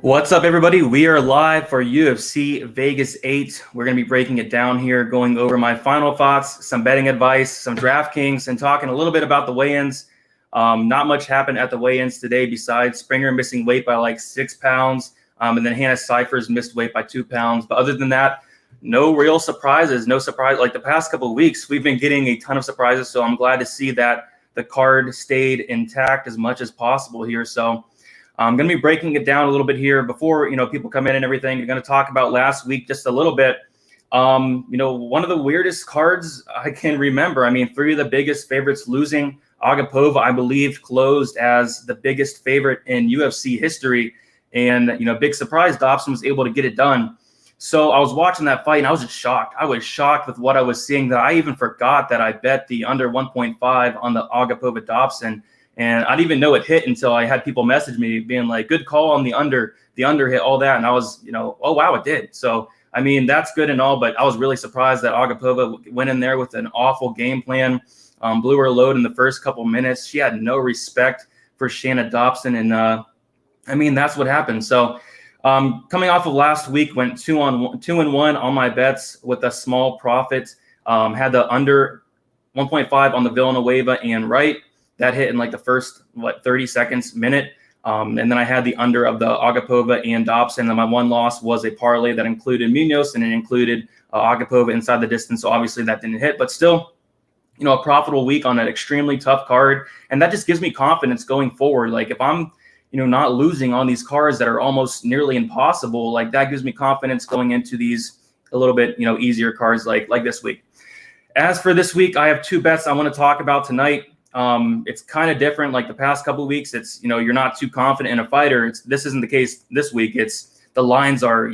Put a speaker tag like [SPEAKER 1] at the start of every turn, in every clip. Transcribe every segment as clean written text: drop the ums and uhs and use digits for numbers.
[SPEAKER 1] What's up, everybody? We are live for UFC Vegas 8. We're going to be breaking it down here, going over my final thoughts, some betting advice, some Draftkings, and talking a little bit about the weigh-ins. Not much happened at the weigh-ins today besides Springer missing weight by like 6 pounds, and then Hannah Cyphers missed weight by 2 pounds. But other than that, no real surprises. No surprise. Like the past couple of weeks, we've been getting a ton of surprises, so I'm glad to see that the card stayed intact as much as possible here. So I'm going to be breaking it down a little bit here before, people come in and everything. We're going to talk about last week just a little bit. One of the weirdest cards I can remember. I mean, 3 of the biggest favorites losing. Agapova, I believe, closed as the biggest favorite in UFC history. And, big surprise, Dobson was able to get it done. So I was watching that fight, and I was just shocked. I was shocked with what I was seeing, that I even forgot that I bet the under 1.5 on the Agapova Dobson. And I didn't even know it hit until I had people message me being like, good call on the under hit, all that. And I was, oh, wow, it did. So, I mean, that's good and all, but I was really surprised that Agapova went in there with an awful game plan, blew her load in the first couple minutes. She had no respect for Shanna Dobson. And, that's what happened. So coming off of last week, went 2-1 on my bets with a small profit, had the under 1.5 on the Villanueva and Wright. That hit in like the first, 30 seconds, minute. And then I had the under of the Agapova and Dobson. And my one loss was a parlay that included Munoz and it included Agapova inside the distance. So obviously that didn't hit, but still, a profitable week on an extremely tough card. And that just gives me confidence going forward. Like if I'm, not losing on these cards that are almost nearly impossible, like that gives me confidence going into these a little bit, easier cards like this week. As for this week, I have 2 bets I want to talk about tonight. It's kind of different. Like the past couple of weeks, it's, you're not too confident in a fighter. This isn't the case this week. It's the lines are,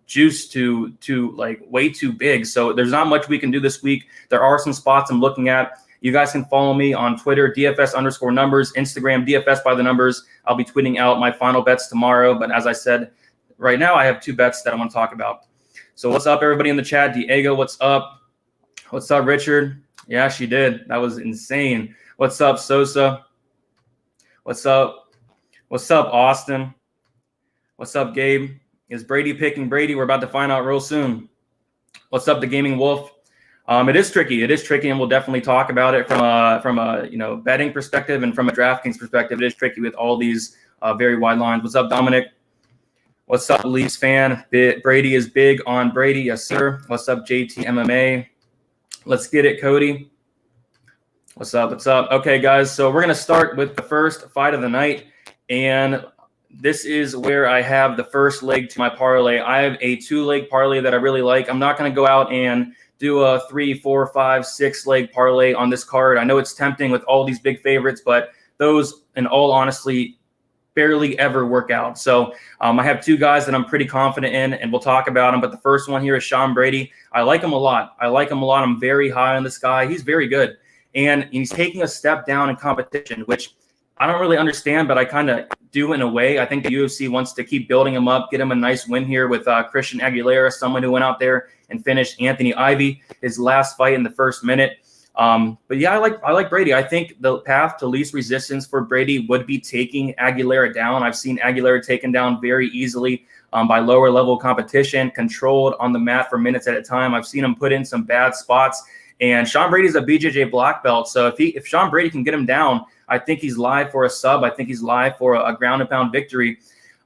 [SPEAKER 1] juiced to like way too big. So there's not much we can do this week. There are some spots I'm looking at. You guys can follow me on Twitter, DFS_numbers, Instagram, DFS by the numbers. I'll be tweeting out my final bets tomorrow. But as I said, right now I have 2 bets that I want to talk about. So what's up, everybody in the chat? Diego, what's up? What's up, Richard? Yeah, she did. That was insane. What's up, Sosa? What's up? What's up, Austin? What's up, Gabe? Is Brady picking Brady? We're about to find out real soon. What's up, the Gaming Wolf? It is tricky. It is tricky, and we'll definitely talk about it from a betting perspective and from a DraftKings perspective. It is tricky with all these very wide lines. What's up, Dominic? What's up, Leafs fan? Brady is big on Brady. Yes, sir. What's up, JT MMA? Let's get it, Cody. What's up? What's up? Okay, guys. So we're going to start with the first fight of the night. And this is where I have the first leg to my parlay. I have a 2-leg parlay that I really like. I'm not going to go out and do a 3, 4, 5, 6-leg parlay on this card. I know it's tempting with all these big favorites, but those, in all honesty, barely ever work out. So I have 2 guys that I'm pretty confident in, and we'll talk about them. But the first one here is Sean Brady. I like him a lot. I'm very high on this guy. He's very good. And he's taking a step down in competition, which I don't really understand, but I kind of do in a way. I think the UFC wants to keep building him up, get him a nice win here with Christian Aguilera, someone who went out there and finished Anthony Ivy, his last fight in the first minute. But yeah, I like Brady. I think the path to least resistance for Brady would be taking Aguilera down. I've seen Aguilera taken down very easily by lower level competition, controlled on the mat for minutes at a time. I've seen him put in some bad spots. And Sean Brady's a BJJ black belt. So if Sean Brady can get him down, I think he's live for a sub. I think he's live for a ground and pound victory.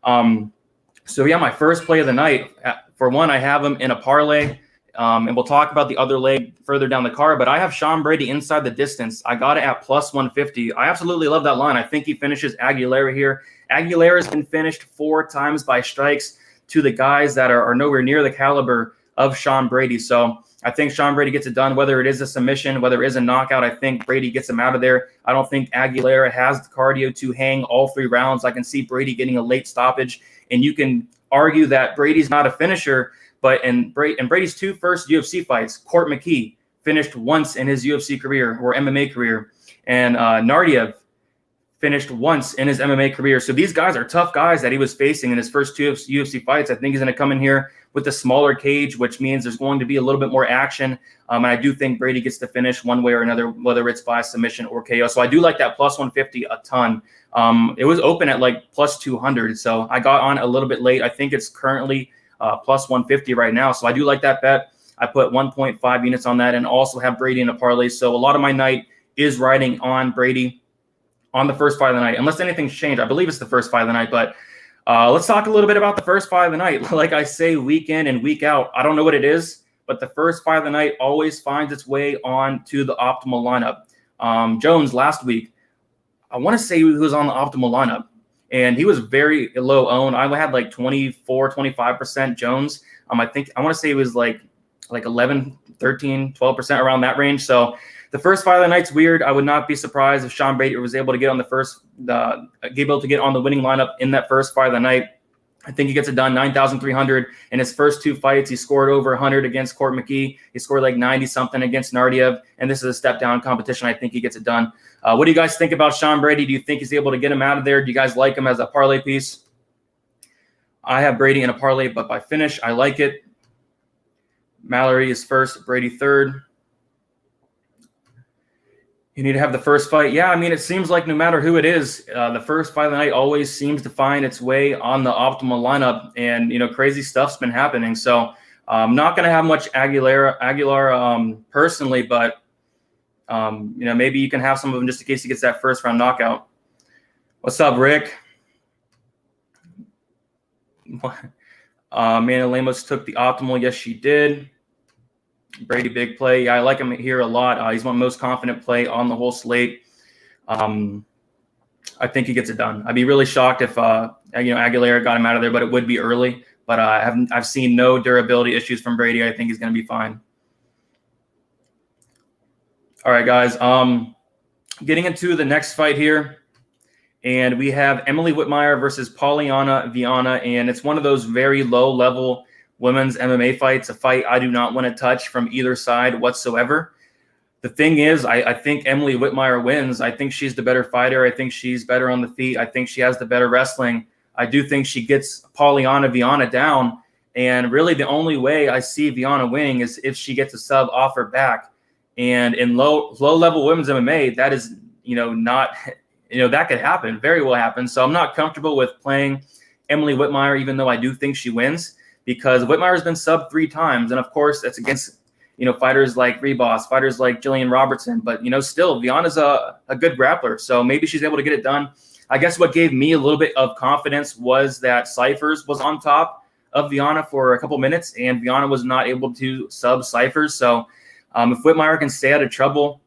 [SPEAKER 1] So yeah, my first play of the night, for one, I have him in a parlay. And we'll talk about the other leg further down the card. But I have Sean Brady inside the distance. I got it at plus 150. I absolutely love that line. I think he finishes Aguilera here. Aguilera's been finished 4 times by strikes to the guys that are nowhere near the caliber of Sean Brady. So I think Sean Brady gets it done, whether it is a submission, whether it is a knockout. I think Brady gets him out of there. I don't think Aguilera has the cardio to hang all 3 rounds. I can see Brady getting a late stoppage. And you can argue that Brady's not a finisher, but in Brady's 2 first UFC fights, Court McKee finished once in his UFC career or MMA career. And Nardiev finished once in his MMA career. So these guys are tough guys that he was facing in his first two UFC fights. I think he's going to come in here with a smaller cage, which means there's going to be a little bit more action. And I do think Brady gets to finish one way or another, whether it's by submission or KO. So I do like that plus 150 a ton. It was open at like plus 200. So I got on a little bit late. I think it's currently plus 150 right now. So I do like that bet. I put 1.5 units on that and also have Brady in a parlay. So a lot of my night is riding on Brady on the first fight of the night, unless anything's changed. I believe it's the first fight of the night, but let's talk a little bit about the first fight of the night. Like I say, week in and week out, I don't know what it is, but the first fight of the night always finds its way on to the optimal lineup. Jones last week, I want to say he was on the optimal lineup, and he was very low owned. I had like 24, 25% Jones. I want to say it was like 11, 13, 12% around that range. So the first fight of the night's weird. I would not be surprised if Sean Brady was able to get on to get on the winning lineup in that first fight of the night. I think he gets it done. 9,300 in his first two fights. He scored over 100 against Court McKee. He scored like 90 something against Nardiev, and this is a step down competition. I think he gets it done. What do you guys think about Sean Brady? Do you think he's able to get him out of there? Do you guys like him as a parlay piece? I have Brady in a parlay, but by finish, I like it. Mallory is first, Brady third. You need to have the first fight. Yeah, I mean, it seems like no matter who it is, the first fight of the night always seems to find its way on the optimal lineup, and crazy stuff's been happening. So I'm not going to have much Aguilar personally, but maybe you can have some of them just in case he gets that first round knockout. What's up, Rick? Amanda Lemos took the optimal. Yes, she did. Brady big play. Yeah, I like him here a lot. He's my most confident play on the whole slate. I think he gets it done. I'd be really shocked if Aguilera got him out of there, but it would be early. But I've seen no durability issues from Brady. I think he's going to be fine. All right, guys. Getting into the next fight here, and we have Emily Whitmire versus Polyana Viana, and it's one of those very low-level women's MMA fights, a fight I do not want to touch from either side whatsoever. The thing is, I think Emily Whitmire wins. I think she's the better fighter. I think she's better on the feet. I think she has the better wrestling. I do think she gets Polyana Viana down, and really the only way I see Viana winning is if she gets a sub off her back. And in low-level women's MMA, that is, that could happen, very well happen. So I'm not comfortable with playing Emily Whitmire, even though I do think she wins, because Whitmire has been subbed 3 times. And of course, that's against, fighters like Rebos, fighters like Jillian Robertson. But, still, Viana's a good grappler. So maybe she's able to get it done. I guess what gave me a little bit of confidence was that Cyphers was on top of Viana for a couple minutes, and Viana was not able to sub Cyphers. So if Whitmire can stay out of trouble,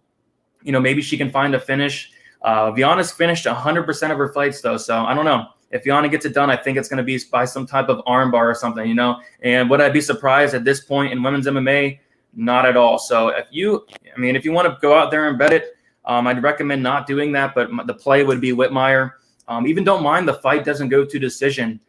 [SPEAKER 1] maybe she can find a finish. Viana's finished 100% of her fights, though. So I don't know. If Viana gets it done, I think it's going to be by some type of armbar or something, And would I be surprised at this point in women's MMA? Not at all. So if you want to go out there and bet it, I'd recommend not doing that. But the play would be Whitmire. Even don't mind the fight doesn't go to decision,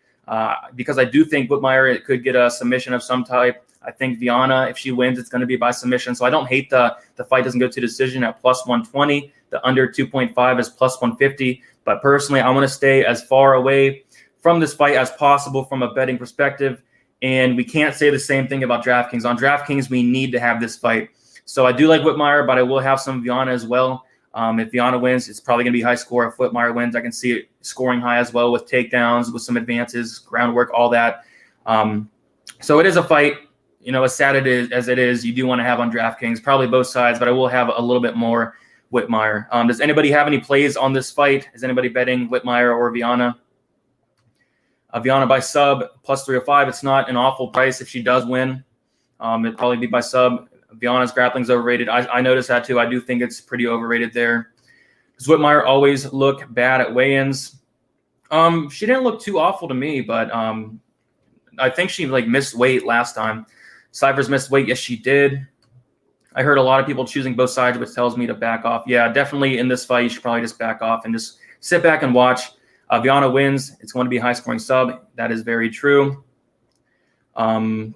[SPEAKER 1] because I do think Whitmire could get a submission of some type. I think Viana, if she wins, it's going to be by submission. So I don't hate the fight doesn't go to decision at plus 120. The under 2.5 is plus 150. But personally, I want to stay as far away from this fight as possible from a betting perspective. And we can't say the same thing about DraftKings. On DraftKings, we need to have this fight. So I do like Whitmire, but I will have some Viana as well. If Viana wins, it's probably going to be high score. If Whitmire wins, I can see it scoring high as well with takedowns, with some advances, groundwork, all that. So it is a fight. As sad as it is, you do want to have on DraftKings, probably both sides, but I will have a little bit more Whitmire. Does anybody have any plays on this fight? Is anybody betting Whitmire or Viana? Viana by sub, plus 305. It's not an awful price if she does win. It'd probably be by sub. Viana's grappling's overrated. I noticed that too. I do think it's pretty overrated there. Does Whitmire always look bad at weigh-ins? She didn't look too awful to me, but I think she missed weight last time. Cyphers missed weight. Yes, she did. I heard a lot of people choosing both sides, which tells me to back off. Yeah, definitely in this fight, you should probably just back off and just sit back and watch. Viana wins. It's going to be a high-scoring sub. That is very true. Both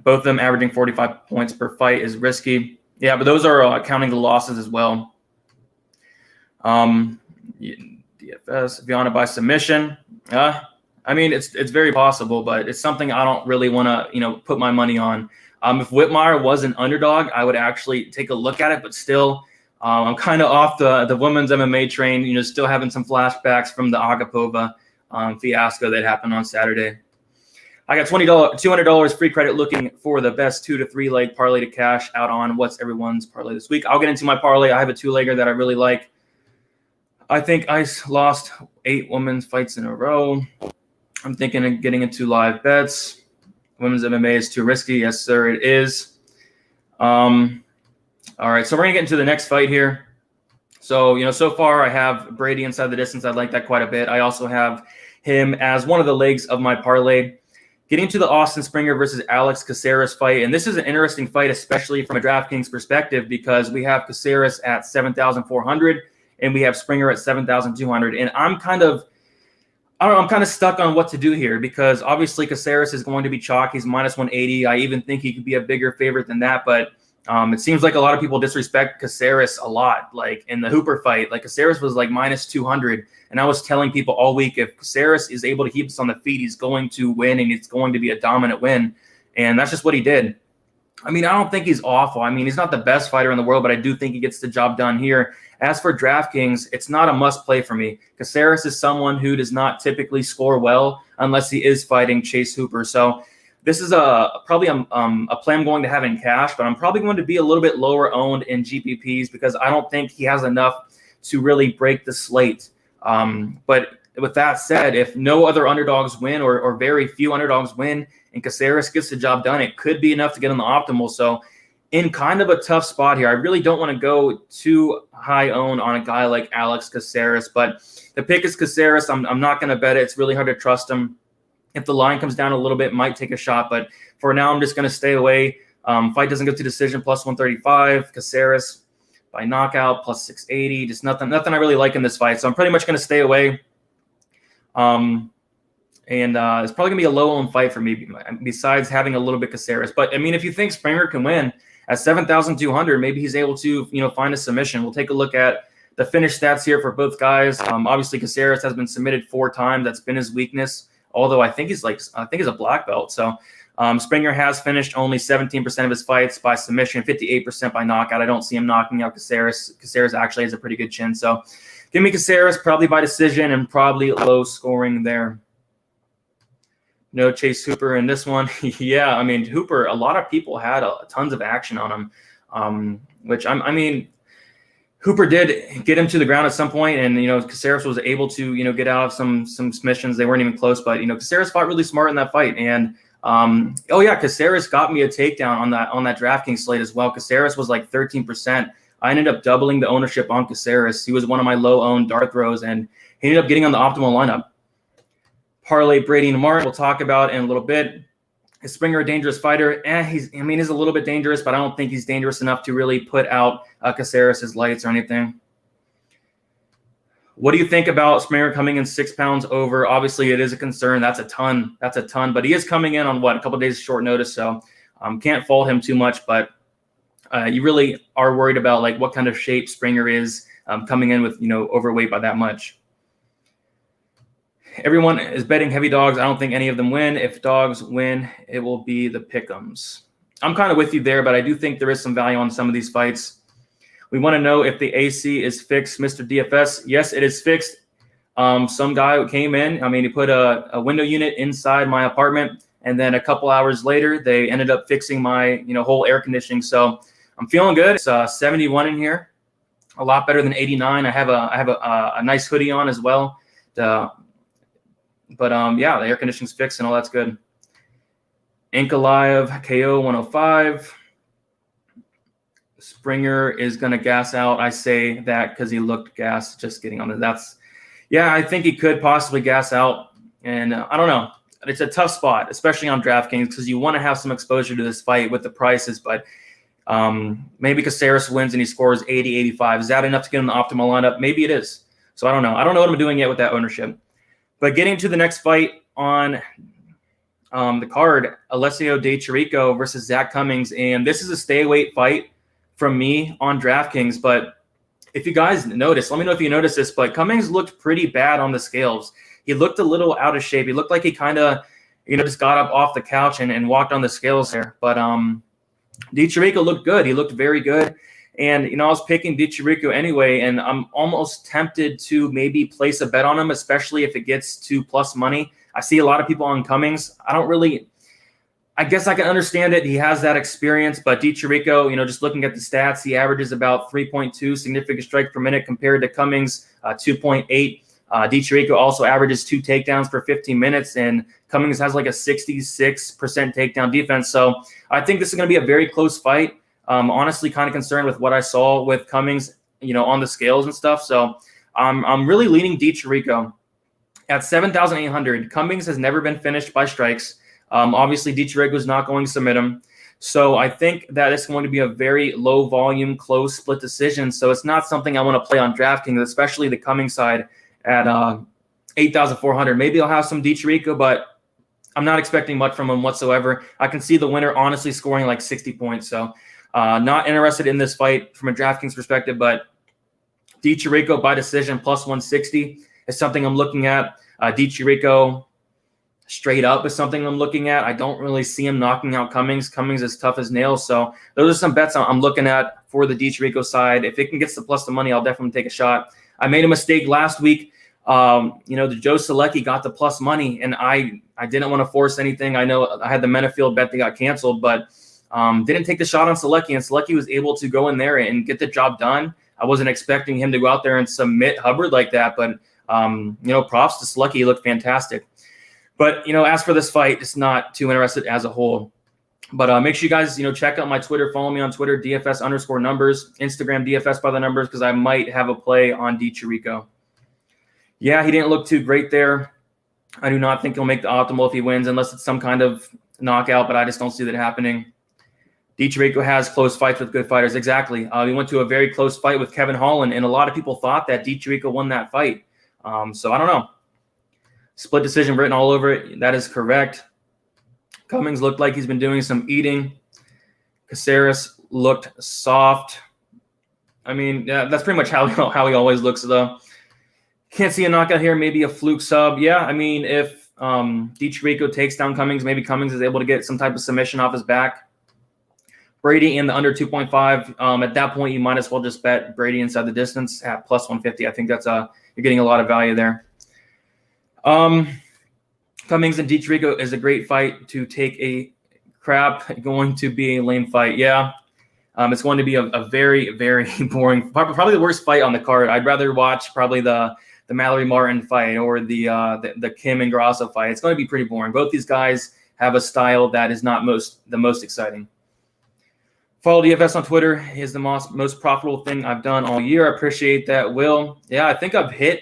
[SPEAKER 1] of them averaging 45 points per fight is risky. Yeah, but those are counting the losses as well. DFS. If you want to buy submission, I mean, it's very possible, but it's something I don't really want to, put my money on. If Whitmire was an underdog, I would actually take a look at it, but still, I'm kind of off the women's MMA train, still having some flashbacks from the Agapova fiasco that happened on Saturday. I got $200 free credit looking for the best 2 to 3 leg parlay to cash out on what's everyone's parlay this week. I'll get into my parlay. I have a 2-legger that I really like. I think Ice lost 8 women's fights in a row. I'm thinking of getting into live bets. Women's MMA is too risky. Yes, sir, it is. All right, so we're going to get into the next fight here. So, so far I have Brady inside the distance. I like that quite a bit. I also have him as one of the legs of my parlay. Getting to the Austin Springer versus Alex Caceres fight, and this is an interesting fight, especially from a DraftKings perspective, because we have Caceres at 7,400 and we have Springer at 7,200. And I'm kind of stuck on what to do here because obviously Caceres is going to be chalk. He's minus 180. I even think he could be a bigger favorite than that, but it seems like a lot of people disrespect Caceres a lot. Like in the Hooper fight, like Caceres was like minus 200. And I was telling people all week, if Caceres is able to keep us on the feet, he's going to win and it's going to be a dominant win. And that's just what he did. I mean, I don't think he's awful. I mean, he's not the best fighter in the world, but I do think he gets the job done here. As for DraftKings, it's not a must play for me. Caceres is someone who does not typically score well unless he is fighting Chase Hooper. So this is probably a play I'm going to have in cash, but I'm probably going to be a little bit lower owned in GPPs because I don't think he has enough to really break the slate. But with that said, if no other underdogs win or very few underdogs win and Caceres gets the job done, it could be enough to get on the optimal. So in kind of a tough spot here, I really don't want to go too high owned on a guy like Alex Caceres, but the pick is Caceres. I'm not going to bet it. It's really hard to trust him. If the line comes down a little bit, might take a shot, but for now, I'm just going to stay away. Fight doesn't go to decision, plus 135. Caceres by knockout, plus 680. Just nothing I really like in this fight, so I'm pretty much going to stay away. And it's probably going to be a low-owned fight for me, besides having a little bit Caceres. But, I mean, if you think Springer can win at 7,200, maybe he's able to, find a submission. We'll take a look at the finish stats here for both guys. Obviously, Caceres has been submitted 4 times. That's been his weakness. Although I think he's a black belt. So Springer has finished only 17% of his fights by submission, 58% by knockout. I don't see him knocking out Caceres. Caceres actually has a pretty good chin. So give me Caceres probably by decision and probably low scoring there. No Chase Hooper in this one. Yeah, I mean, Hooper, a lot of people had tons of action on him, which I mean, Hooper did get him to the ground at some point, and Caceres was able to get out of some submissions. They weren't even close, but Caceres fought really smart in that fight. And Caceres got me a takedown on that DraftKings slate as well. Caceres was like 13%. I ended up doubling the ownership on Caceres. He was one of my low-owned dart throws, and he ended up getting on the optimal lineup. Parlay Brady and Martin, we'll talk about in a little bit. Is Springer a dangerous fighter? He's a little bit dangerous, but I don't think he's dangerous enough to really put out Caceres' lights or anything. What do you think about Springer coming in 6 pounds over? Obviously, it is a concern. That's a ton. But he is coming in on a couple of days short notice, so can't fault him too much. But you really are worried about like what kind of shape Springer is coming in with overweight by that much. Everyone is betting heavy dogs. I don't think any of them win. If dogs win, it will be the pick'ems. I'm kind of with you there, but I do think there is some value on some of these fights. We want to know if the AC is fixed, Mr. DFS. Yes, it is fixed. Some guy came in. He put a window unit inside my apartment, and then a couple hours later, they ended up fixing my whole air conditioning. So I'm feeling good. It's 71 in here, a lot better than 89. I have a nice hoodie on as well. But the air conditioning's fixed and all that's good. Ink Alive, KO 105. Springer is going to gas out. I say that because he looked gas. Just kidding on it. I think he could possibly gas out. And I don't know. It's a tough spot, especially on DraftKings, because you want to have some exposure to this fight with the prices. But maybe Caceres wins and he scores 80, 85. Is that enough to get in the optimal lineup? Maybe it is. So I don't know. I don't know what I'm doing yet with that ownership. But getting to the next fight on the card, Alessio De Chirico versus Zach Cummings. And this is a stay weight fight from me on DraftKings. But if you guys notice, let me know if you noticed this, but Cummings looked pretty bad on the scales. He looked a little out of shape. He looked like he kind of, just got up off the couch and walked on the scales there. But DiCirico looked good. He looked very good. And, I was picking DiCirico anyway, and I'm almost tempted to maybe place a bet on him, especially if it gets to plus money. I see a lot of people on Cummings. I guess I can understand it. He has that experience, but DiCirico, just looking at the stats, he averages about 3.2 significant strikes per minute compared to Cummings, 2.8. DiCirico also averages 2 takedowns per 15 minutes, and Cummings has like a 66% takedown defense. So I think this is going to be a very close fight. Honestly, kind of concerned with what I saw with Cummings, on the scales and stuff. So I'm really leaning DiCirico at 7,800. Cummings has never been finished by strikes. Obviously, DiCirico is not going to submit him. So I think that it's going to be a very low volume, close split decision. So it's not something I want to play on DraftKings, especially the Cummings side at 8,400. Maybe I'll have some DiCirico, but I'm not expecting much from him whatsoever. I can see the winner honestly scoring like 60 points. So not interested in this fight from a DraftKings perspective, but DiCirico by decision plus 160 is something I'm looking at. DiCirico straight up is something I'm looking at. I don't really see him knocking out Cummings. Cummings is tough as nails. So those are some bets I'm looking at for the DiCirico side. If it can get to plus the money, I'll definitely take a shot. I made a mistake last week. The Joe Selecki got the plus money, and I didn't want to force anything. I know I had the Menafield bet that got canceled, but didn't take the shot on Selecki, and Selecki was able to go in there and get the job done. I wasn't expecting him to go out there and submit Hubbard like that, but props to Selecki. He looked fantastic. But as for this fight, it's not too interested as a whole. But make sure you guys check out my Twitter. Follow me on Twitter, DFS_numbers, Instagram DFS by the numbers, because I might have a play on DiCirico. Yeah, he didn't look too great there. I do not think he'll make the optimal if he wins, unless it's some kind of knockout, but I just don't see that happening. DiCirico has close fights with good fighters. Exactly. He went to a very close fight with Kevin Holland, and a lot of people thought that DiCirico won that fight. So I don't know. Split decision written all over it. That is correct. Cummings looked like he's been doing some eating. Caceres looked soft. I mean, yeah, that's pretty much how he always looks, though. Can't see a knockout here. Maybe a fluke sub. Yeah, I mean, if DiCirico takes down Cummings, maybe Cummings is able to get some type of submission off his back. Brady in the under 2.5. At that point, you might as well just bet Brady inside the distance at plus 150. I think that's you're getting a lot of value there. Cummings and DiCirico is a great fight to take a crap. Going to be a lame fight. Yeah. It's going to be a very, very boring, probably the worst fight on the card. I'd rather watch probably the Mallory Martin fight or the Kim and Grasso fight. It's going to be pretty boring. Both these guys have a style that is not the most exciting. Follow DFS on Twitter is the most profitable thing I've done all year. I appreciate that, Will. Yeah, I think I've hit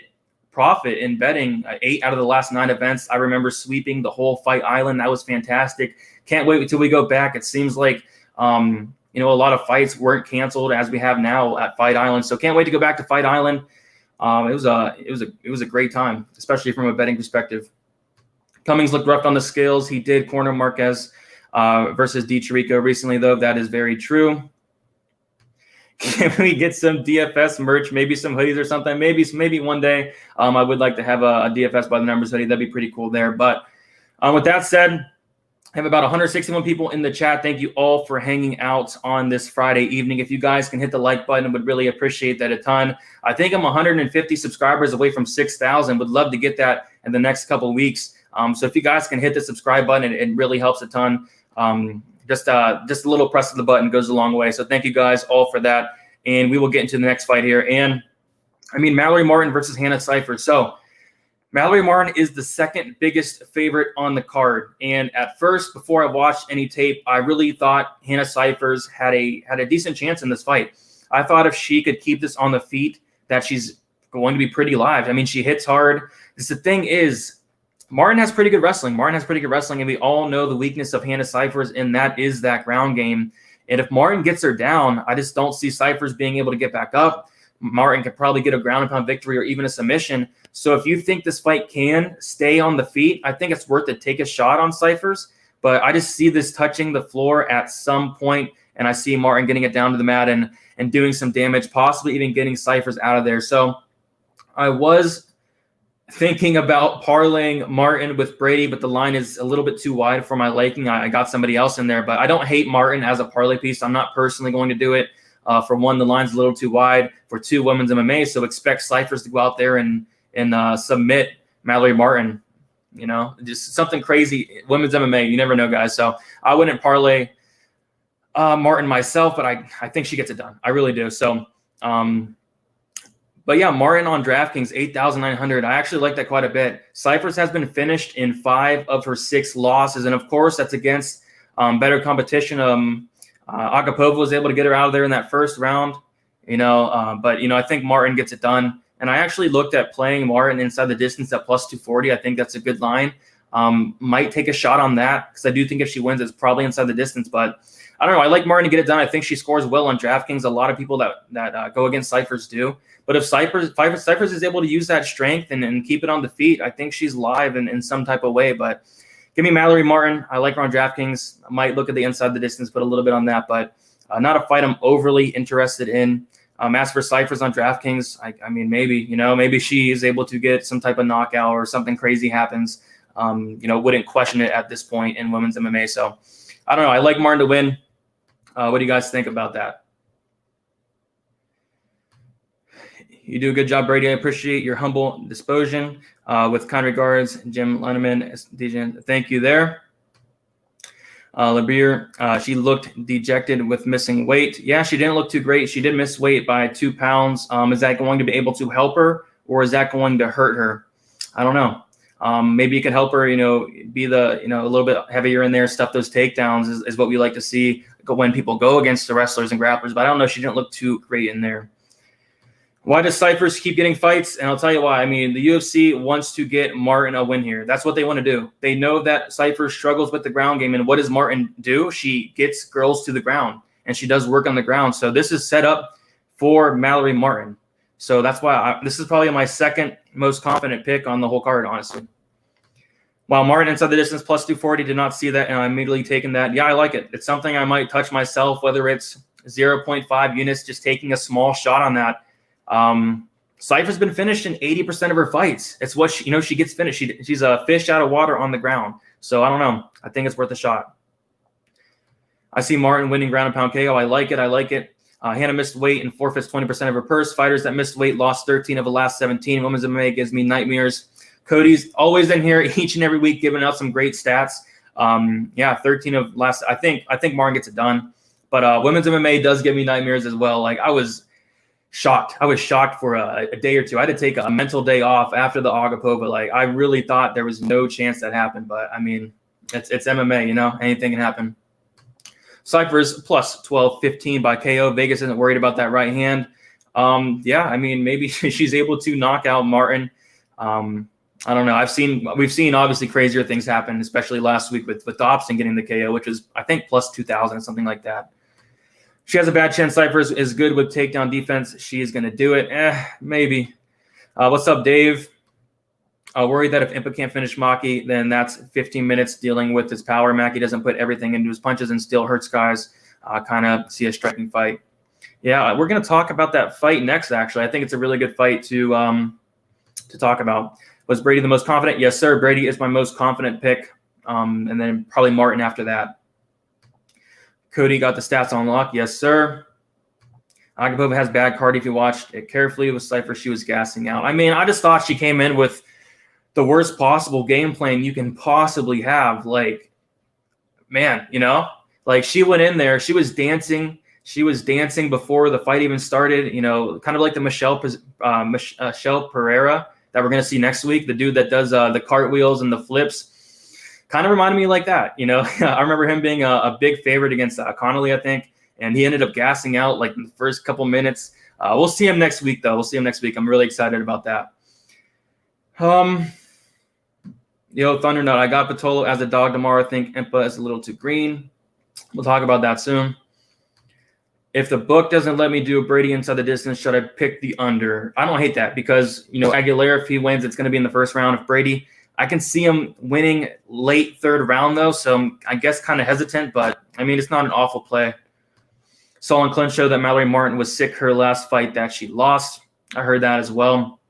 [SPEAKER 1] profit in betting 8 out of the last 9 events. I remember sweeping the whole Fight Island. That was fantastic. Can't wait until we go back. It seems like a lot of fights weren't canceled as we have now at Fight Island. So can't wait to go back to Fight Island. It was a great time, especially from a betting perspective. Cummings looked rough on the scales. He did corner Marquez versus DiCirico recently, though. That is very true. Can we get some DFS merch, maybe some hoodies or something? Maybe one day. I would like to have a DFS by the numbers hoodie. That'd be pretty cool there. But with that said, I have about 161 people in the chat. Thank you all for hanging out on this Friday evening. If you guys can hit the like button, I would really appreciate that a ton. I think I'm 150 subscribers away from 6,000. Would love to get that in the next couple of weeks. So if you guys can hit the subscribe button, it really helps a ton. Just a little press of the button goes a long way. So thank you guys all for that. And we will get into the next fight here. And Mallory Martin versus Hannah Cifers. So Mallory Martin is the second biggest favorite on the card. And at first, before I watched any tape, I really thought Hannah Cifers had a decent chance in this fight. I thought if she could keep this on the feet, that she's going to be pretty live. She hits hard. The thing is, Martin has pretty good wrestling. And we all know the weakness of Hannah Cifers, and that is that ground game. And if Martin gets her down, I just don't see Cifers being able to get back up. Martin could probably get a ground and pound victory or even a submission. So if you think this fight can stay on the feet, I think it's worth it. Take a shot on Cifers. But I just see this touching the floor at some point. and I see Martin getting it down to the mat and doing some damage, possibly even getting Cyphers out of there. So I was thinking about parlaying Martin with Brady, but the line is a little bit too wide for my liking. I got somebody else in there, but I don't hate Martin as a parlay piece. I'm not personally going to do it. For one, the line's a little too wide. For two, women's MMA, so expect Cyphers to go out there and submit Mallory Martin. You know, just something crazy. Women's MMA, you never know, guys. So I wouldn't parlay Martin myself, but I think she gets it done. I really do. So, but yeah, Martin on DraftKings, 8,900. I actually like that quite a bit. Cyphers has been finished in 5 of her 6 losses, and of course, that's against better competition. Agapova was able to get her out of there in that first round, but I think Martin gets it done. And I actually looked at playing Martin inside the distance at plus 240. I think that's a good line. Might take a shot on that because I do think if she wins, it's probably inside the distance. But I don't know. I like Martin to get it done. I think she scores well on DraftKings. A lot of people that go against Cyphers do. But if Cyphers is able to use that strength and keep it on the feet, I think she's live in some type of way. But give me Mallory Martin. I like her on DraftKings. I might look at the inside the distance, put a little bit on that. But not a fight I'm overly interested in. As for Cyphers on DraftKings, I mean, maybe she is able to get some type of knockout or something crazy happens. Wouldn't question it at this point in women's MMA. So I don't know. I like Martin to win. What do you guys think about that? You do a good job, Brady. I appreciate your humble disposition. With kind regards, Jim Lenneman, DJ. Thank you there. Labeer, she looked dejected with missing weight. Yeah, she didn't look too great. She did miss weight by 2 pounds. Is that going to be able to help her, or is that going to hurt her? I don't know. Maybe it could help her, be a little bit heavier in there, stuff those takedowns is what we like to see when people go against the wrestlers and grapplers. But I don't know. She didn't look too great in there. Why does Cyphers keep getting fights? And I'll tell you why. I mean, the UFC wants to get Martin a win here. That's what they want to do. They know that Cyphers struggles with the ground game. And what does Martin do? She gets girls to the ground, and she does work on the ground. So this is set up for Mallory Martin. So that's why this is probably my second most confident pick on the whole card, honestly. While Martin inside the distance plus 240, did not see that, and I immediately taken that. Yeah, I like it. It's something I might touch myself, whether it's 0.5 units, just taking a small shot on that. Cypher's been finished in 80% of her fights. It's what she gets finished. She's a fish out of water on the ground. So I don't know. I think it's worth a shot. I see Martin winning ground and pound KO. I like it. Hannah missed weight and forfeits 20% of her purse. Fighters that missed weight lost 13 of the last 17. Women's MMA gives me nightmares. Cody's always in here each and every week giving out some great stats. 13 of last. I think Martin gets it done. But women's MMA does give me nightmares as well. Like I was shocked. I was shocked for a day or two. I had to take a mental day off after the Agapova. Like I really thought there was no chance that happened. But I mean, it's MMA. Anything can happen. Cyphers plus 12-15 by KO. Vegas isn't worried about that right hand. I mean, maybe she's able to knock out Martin. I don't know. We've seen obviously crazier things happen, especially last week with Dobson getting the KO, which is I think plus 2,000, something like that. She has a bad chin. Cyphers is good with takedown defense. She is going to do it. Maybe. What's up, Dave? Worried that if Impa can't finish Maki, then that's 15 minutes dealing with his power. Maki doesn't put everything into his punches and still hurts guys. Kind of see a striking fight. Yeah, we're going to talk about that fight next, actually. I think it's a really good fight to talk about. Was Brady the most confident? Yes, sir. Brady is my most confident pick, and then probably Martin after that. Cody got the stats on lock. Yes, sir. Agapova has bad card. If you watched it carefully with Cypher, she was gassing out. I mean, I just thought she came in with the worst possible game plan you can possibly have. Like, man, like she went in there. She was dancing. She was dancing before the fight even started, kind of like the Michelle Pereira that we're going to see next week, the dude that does the cartwheels and the flips. Kind of reminded me like that, I remember him being a big favorite against Connolly, I think, and he ended up gassing out like in the first couple minutes. We'll see him next week, though. I'm really excited about that. Thundernut, I got Patolo as a dog tomorrow. I think Impa is a little too green. We'll talk about that soon. If the book doesn't let me do a Brady inside the distance, should I pick the under? I don't hate that because, Aguilera, if he wins, it's going to be in the first round. If Brady, I can see him winning late third round, though, so I guess kind of hesitant, but, I mean, it's not an awful play. Saw on Clint Show that Mallory Martin was sick her last fight that she lost. I heard that as well.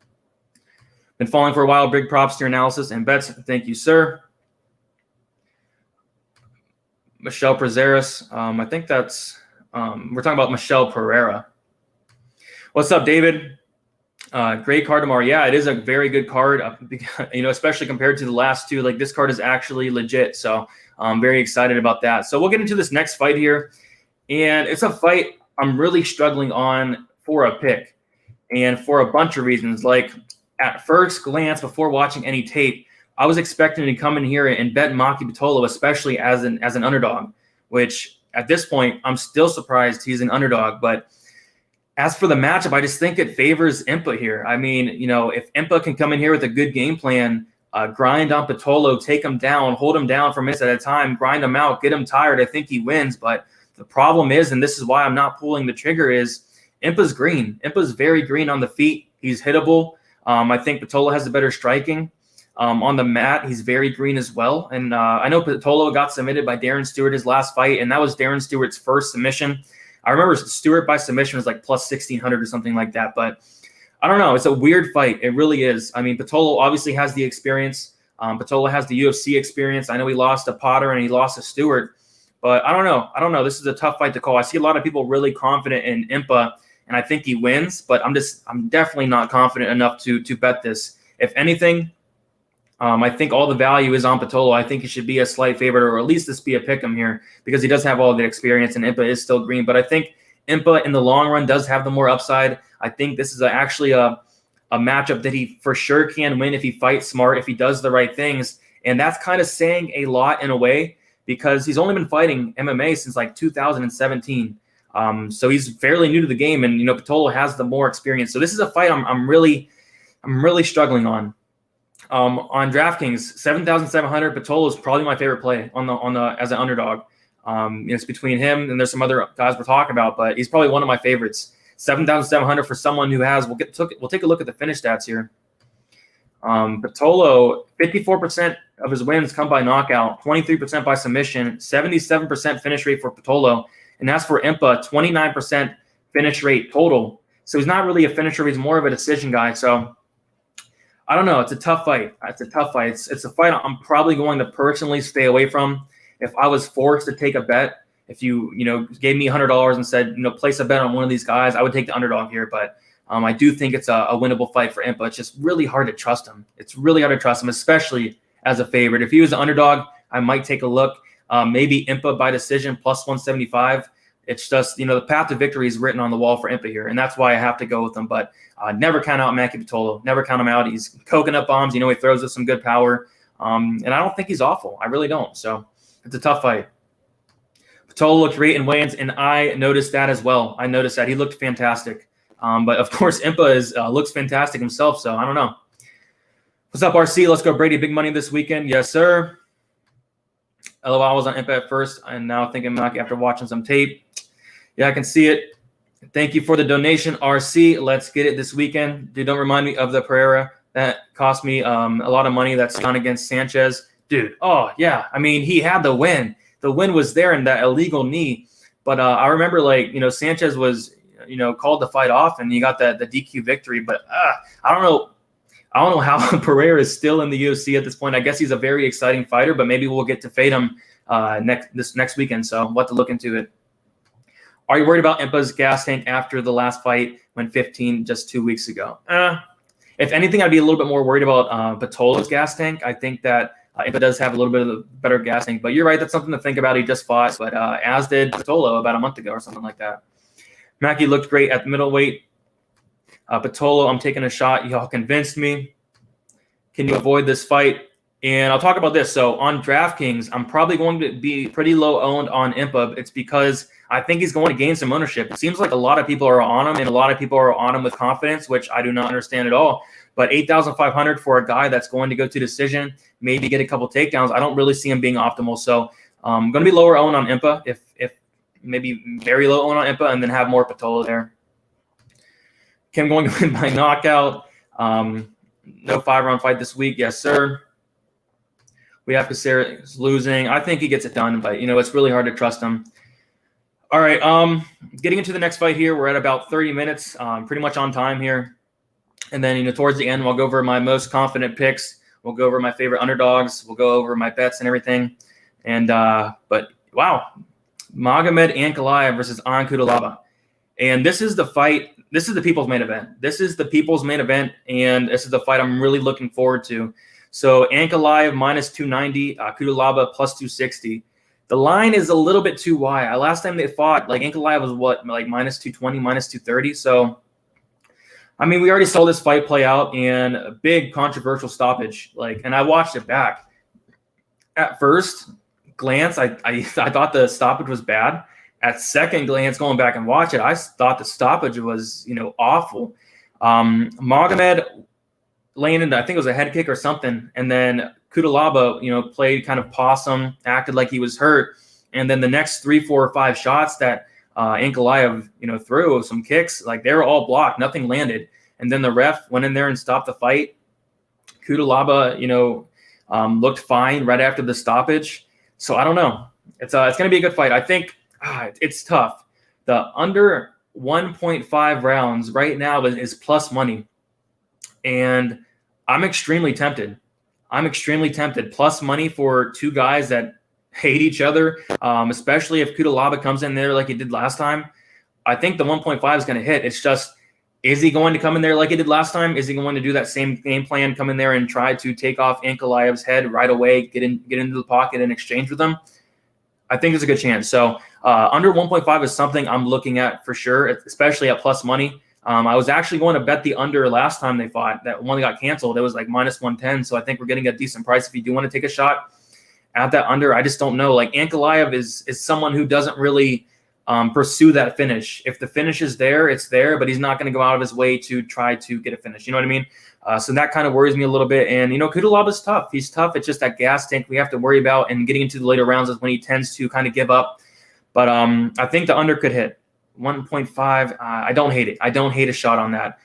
[SPEAKER 1] Been following for a while. Big props to your analysis and bets. Thank you, sir. Michelle Prazeres. I think that's we're talking about Michelle Pereira. What's up, David? Great card tomorrow. Yeah, it is a very good card. Especially compared to the last two. Like, this card is actually legit. So I'm very excited about that. So we'll get into this next fight here, and it's a fight I'm really struggling on for a pick, and for a bunch of reasons. Like, at first glance, before watching any tape, I was expecting to come in here and bet Maki Pitolo, especially as an underdog, which at this point, I'm still surprised he's an underdog. But as for the matchup, I just think it favors Impa here. I mean, if Impa can come in here with a good game plan, grind on Pitolo, take him down, hold him down for minutes at a time, grind him out, get him tired, I think he wins. But the problem is, and this is why I'm not pulling the trigger, is Impa's green. Impa's very green on the feet. He's hittable. I think Pitolo has the better striking. On the mat, he's very green as well. And I know Pitolo got submitted by Darren Stewart his last fight, and that was Darren Stewart's first submission. I remember Stewart by submission was like plus 1,600 or something like that. But I don't know. It's a weird fight. It really is. I mean, Pitolo obviously has the experience. Pitolo has the UFC experience. I know he lost to Potter and he lost to Stewart. But I don't know. This is a tough fight to call. I see a lot of people really confident in Impa, and I think he wins. But I'm definitely not confident enough to bet this. If anything, I think all the value is on Pitolo. I think he should be a slight favorite, or at least this be a pick'em here, because he does have all the experience and Impa is still green. But I think Impa in the long run does have the more upside. I think this is actually a matchup that he for sure can win if he fights smart, if he does the right things. And that's kind of saying a lot in a way, because he's only been fighting MMA since like 2017. So he's fairly new to the game, and Pitolo has the more experience. So this is a fight I'm really struggling on. On DraftKings, 7,700. Pitolo is probably my favorite play on the as an underdog. It's between him and there's some other guys we're talking about, but he's probably one of my favorites. 7,700 for someone who has. We'll take a look at the finish stats here. Pitolo, 54% of his wins come by knockout, 23% by submission, 77% finish rate for Pitolo, and as for Impa, 29% finish rate total. So he's not really a finisher; he's more of a decision guy. So I don't know. It's a tough fight. It's a fight I'm probably going to personally stay away from. If I was forced to take a bet, if you gave me $100 and said place a bet on one of these guys, I would take the underdog here. But I do think it's a winnable fight for Impa. It's just really hard to trust him. It's really hard to trust him, especially as a favorite. If he was an underdog, I might take a look. Maybe Impa by decision plus 175. It's just, the path to victory is written on the wall for Impa here, and that's why I have to go with him. But never count out Maki Pitolo. Never count him out. He's coconut bombs. He throws with some good power. And I don't think he's awful. I really don't. So it's a tough fight. Pitolo looked great in weigh-ins, and I noticed that as well. I noticed that. He looked fantastic. But, of course, Impa looks fantastic himself, so I don't know. What's up, RC? Let's go, Brady. Big money this weekend. Yes, sir. LOL, I was on Impa at first, and now thinking Maki after watching some tape. Yeah, I can see it. Thank you for the donation, RC. Let's get it this weekend. Dude, don't remind me of the Pereira. That cost me a lot of money. That's gone against Sanchez. Dude, oh, yeah. I mean, he had the win. The win was there in that illegal knee. But I remember, Sanchez was, called the fight off, and he got the DQ victory. But I don't know. I don't know how Pereira is still in the UFC at this point. I guess he's a very exciting fighter, but maybe we'll get to fade him next weekend. So we'll have to look into it. Are you worried about Impa's gas tank after the last fight when 15 just 2 weeks ago? If anything, I'd be a little bit more worried about Pitolo's gas tank. I think that Impa does have a little bit of a better gas tank. But you're right, that's something to think about. He just fought, but as did Pitolo about a month ago or something like that. Maki looked great at the middleweight. Pitolo, I'm taking a shot. Y'all convinced me. Can you avoid this fight? And I'll talk about this. So on DraftKings, I'm probably going to be pretty low owned on Impa. It's because I think he's going to gain some ownership. It seems like a lot of people are on him, and a lot of people are on him with confidence, which I do not understand at all. But 8,500 for a guy that's going to go to decision, maybe get a couple takedowns, I don't really see him being optimal. So I'm going to be lower owned on Impa, if maybe very low owned on Impa, and then have more Pitolo there. Kim going to win by knockout. No 5-round fight this week. Yes, sir. We have Caceres losing. I think he gets it done, but, it's really hard to trust him. All right. Getting into the next fight here, we're at about 30 minutes, pretty much on time here. And then, towards the end, we'll go over my most confident picks. We'll go over my favorite underdogs. We'll go over my bets and everything. And, but wow, Magomed Ankalaev versus Ion Cutelaba. And this is the fight. This is the people's main event. This is the people's main event. And this is the fight I'm really looking forward to. So Ankalaev minus 290, Cutelaba plus 260. The line is a little bit too wide. Last time they fought, like Ankalaev was what, like minus 220, minus 230. So, I mean, we already saw this fight play out in a big controversial stoppage. And I watched it back. At first glance, I thought the stoppage was bad. At second glance, going back and watch it, I thought the stoppage was, awful. Magomed landed, I think it was a head kick or something, and then Cutelaba, played kind of possum, acted like he was hurt, and then the next 3, 4, or 5 shots that Ankalaev, threw, some kicks, like they were all blocked, nothing landed, and then the ref went in there and stopped the fight. Cutelaba, looked fine right after the stoppage. So I don't know. It's going to be a good fight. I think it's tough. The under 1.5 rounds right now is plus money. And I'm extremely tempted. Plus money for two guys that hate each other, especially if Cutelaba comes in there like he did last time. I think the 1.5 is going to hit. It's just, is he going to come in there like he did last time? Is he going to do that same game plan, come in there and try to take off Ankalaev's head right away, get into the pocket and exchange with him? I think there's a good chance. So under 1.5 is something I'm looking at for sure, especially at plus money. I was actually going to bet the under last time they fought. That one that got canceled. It was like minus 110. So I think we're getting a decent price if you do want to take a shot at that under. I just don't know. Like Ankalaev is someone who doesn't really pursue that finish. If the finish is there, it's there, but he's not going to go out of his way to try to get a finish. You know what I mean? So that kind of worries me a little bit. And, Cutelaba's tough. He's tough. It's just that gas tank we have to worry about. And getting into the later rounds is when he tends to kind of give up. But I think the under could hit. 1.5, I don't hate it. I don't hate a shot on that.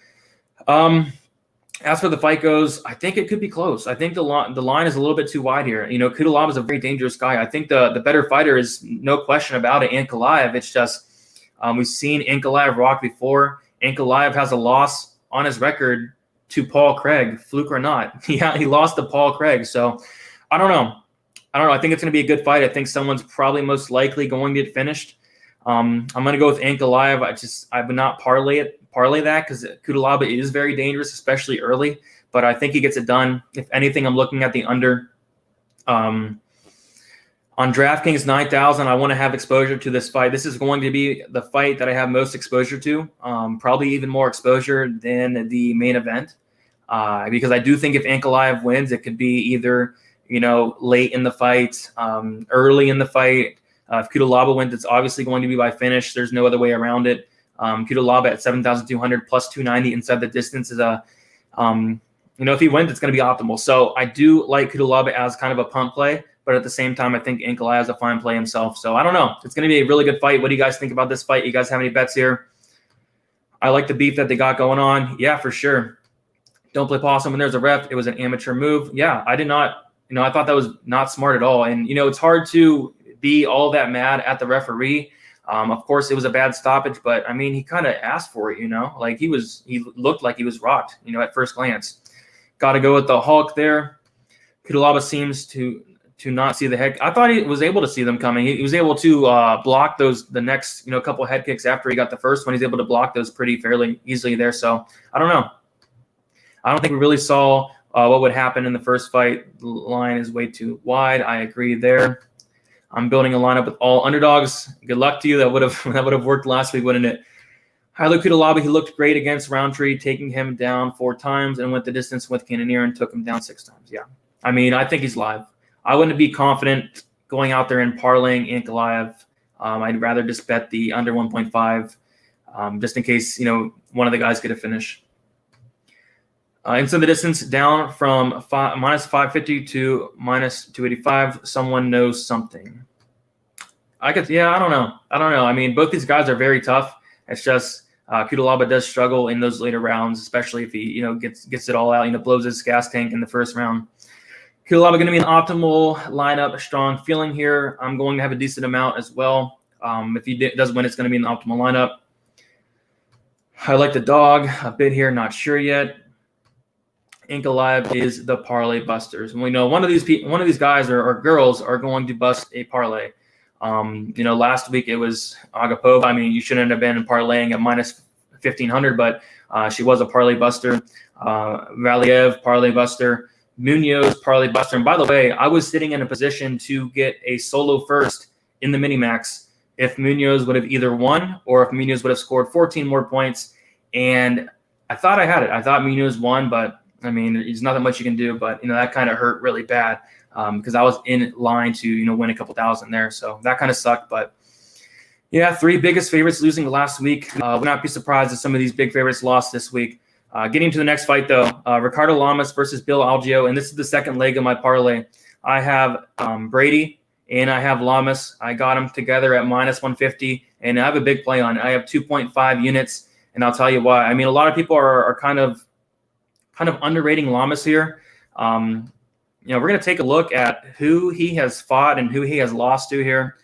[SPEAKER 1] As for the fight goes, I think it could be close. I think the line is a little bit too wide here. Cutelaba is a very dangerous guy. I think the better fighter is no question about it, Ankalaev. It's just we've seen Ankalaev rock before. Ankalaev has a loss on his record to Paul Craig, fluke or not. Yeah, he lost to Paul Craig. So I don't know. I think it's going to be a good fight. I think someone's probably most likely going to get finished. I'm going to go with Ankalaev. I would not parlay that because Cutelaba is very dangerous, especially early. But I think he gets it done. If anything, I'm looking at the under. On DraftKings 9,000, I want to have exposure to this fight. This is going to be the fight that I have most exposure to, probably even more exposure than the main event, because I do think if Ankalaev wins, it could be either late in the fight, early in the fight. If Cutelaba wins, it's obviously going to be by finish. There's no other way around it. Cutelaba at 7,200 plus 290 inside the distance is if he wins, it's going to be optimal. So I do like Cutelaba as kind of a punt play, but at the same time, I think Ankalaev is a fine play himself. So I don't know. It's going to be a really good fight. What do you guys think about this fight? You guys have any bets here? I like the beef that they got going on. Yeah, for sure. Don't play possum when there's a ref. It was an amateur move. Yeah, I did not. I thought that was not smart at all. And it's hard to be all that mad at the referee. Of course, it was a bad stoppage, but I mean, he kind of asked for it, like he looked like he was rocked, at first glance. Got to go with the Hulk there. Cutelaba seems to not see the head. I thought he was able to see them coming. He was able to block the next, couple head kicks after he got the first one. He's able to block those pretty fairly easily there. So I don't know. I don't think we really saw what would happen in the first fight. The line is way too wide. I agree there. I'm building a lineup with all underdogs. Good luck to you. That would have worked last week, wouldn't it? Haile Cutelaba, he looked great against Roundtree, taking him down 4 times and went the distance with Cannonier and took him down 6 times. Yeah. I mean, I think he's live. I wouldn't be confident going out there and parlaying Ankalaev. I'd rather just bet the under 1.5 just in case, one of the guys get a finish. Inside the distance down from minus 550 to minus 285. Someone knows something. I don't know. I mean, both these guys are very tough. It's just Cutelaba does struggle in those later rounds, especially if he, gets it all out, blows his gas tank in the first round. Cutelaba going to be an optimal lineup, a strong feeling here. I'm going to have a decent amount as well. If he does win, it's going to be in the optimal lineup. I like the dog a bit here, not sure yet. Ink Alive is the parlay busters. And we know one of these guys or girls are going to bust a parlay. Last week it was Agapova. I mean, you shouldn't have been parlaying at minus 1,500, but she was a parlay buster. Valiev, parlay buster. Munoz, parlay buster. And by the way, I was sitting in a position to get a solo first in the Minimax if Munoz would have either won or if Munoz would have scored 14 more points. And I thought I had it. I thought Munoz won, but I mean, there's nothing much you can do. But, that kind of hurt really bad because I was in line to, win a couple thousand there. So that kind of sucked. But, yeah, 3 biggest favorites losing last week. Would not be surprised if some of these big favorites lost this week. Getting to the next fight, though, Ricardo Lamas versus Bill Algeo, and this is the second leg of my parlay. I have Brady and I have Lamas. I got them together at minus 150, and I have a big play on it. I have 2.5 units, and I'll tell you why. I mean, a lot of people are kind of underrating Lamas here. We're going to take a look at who he has fought and who he has lost to here.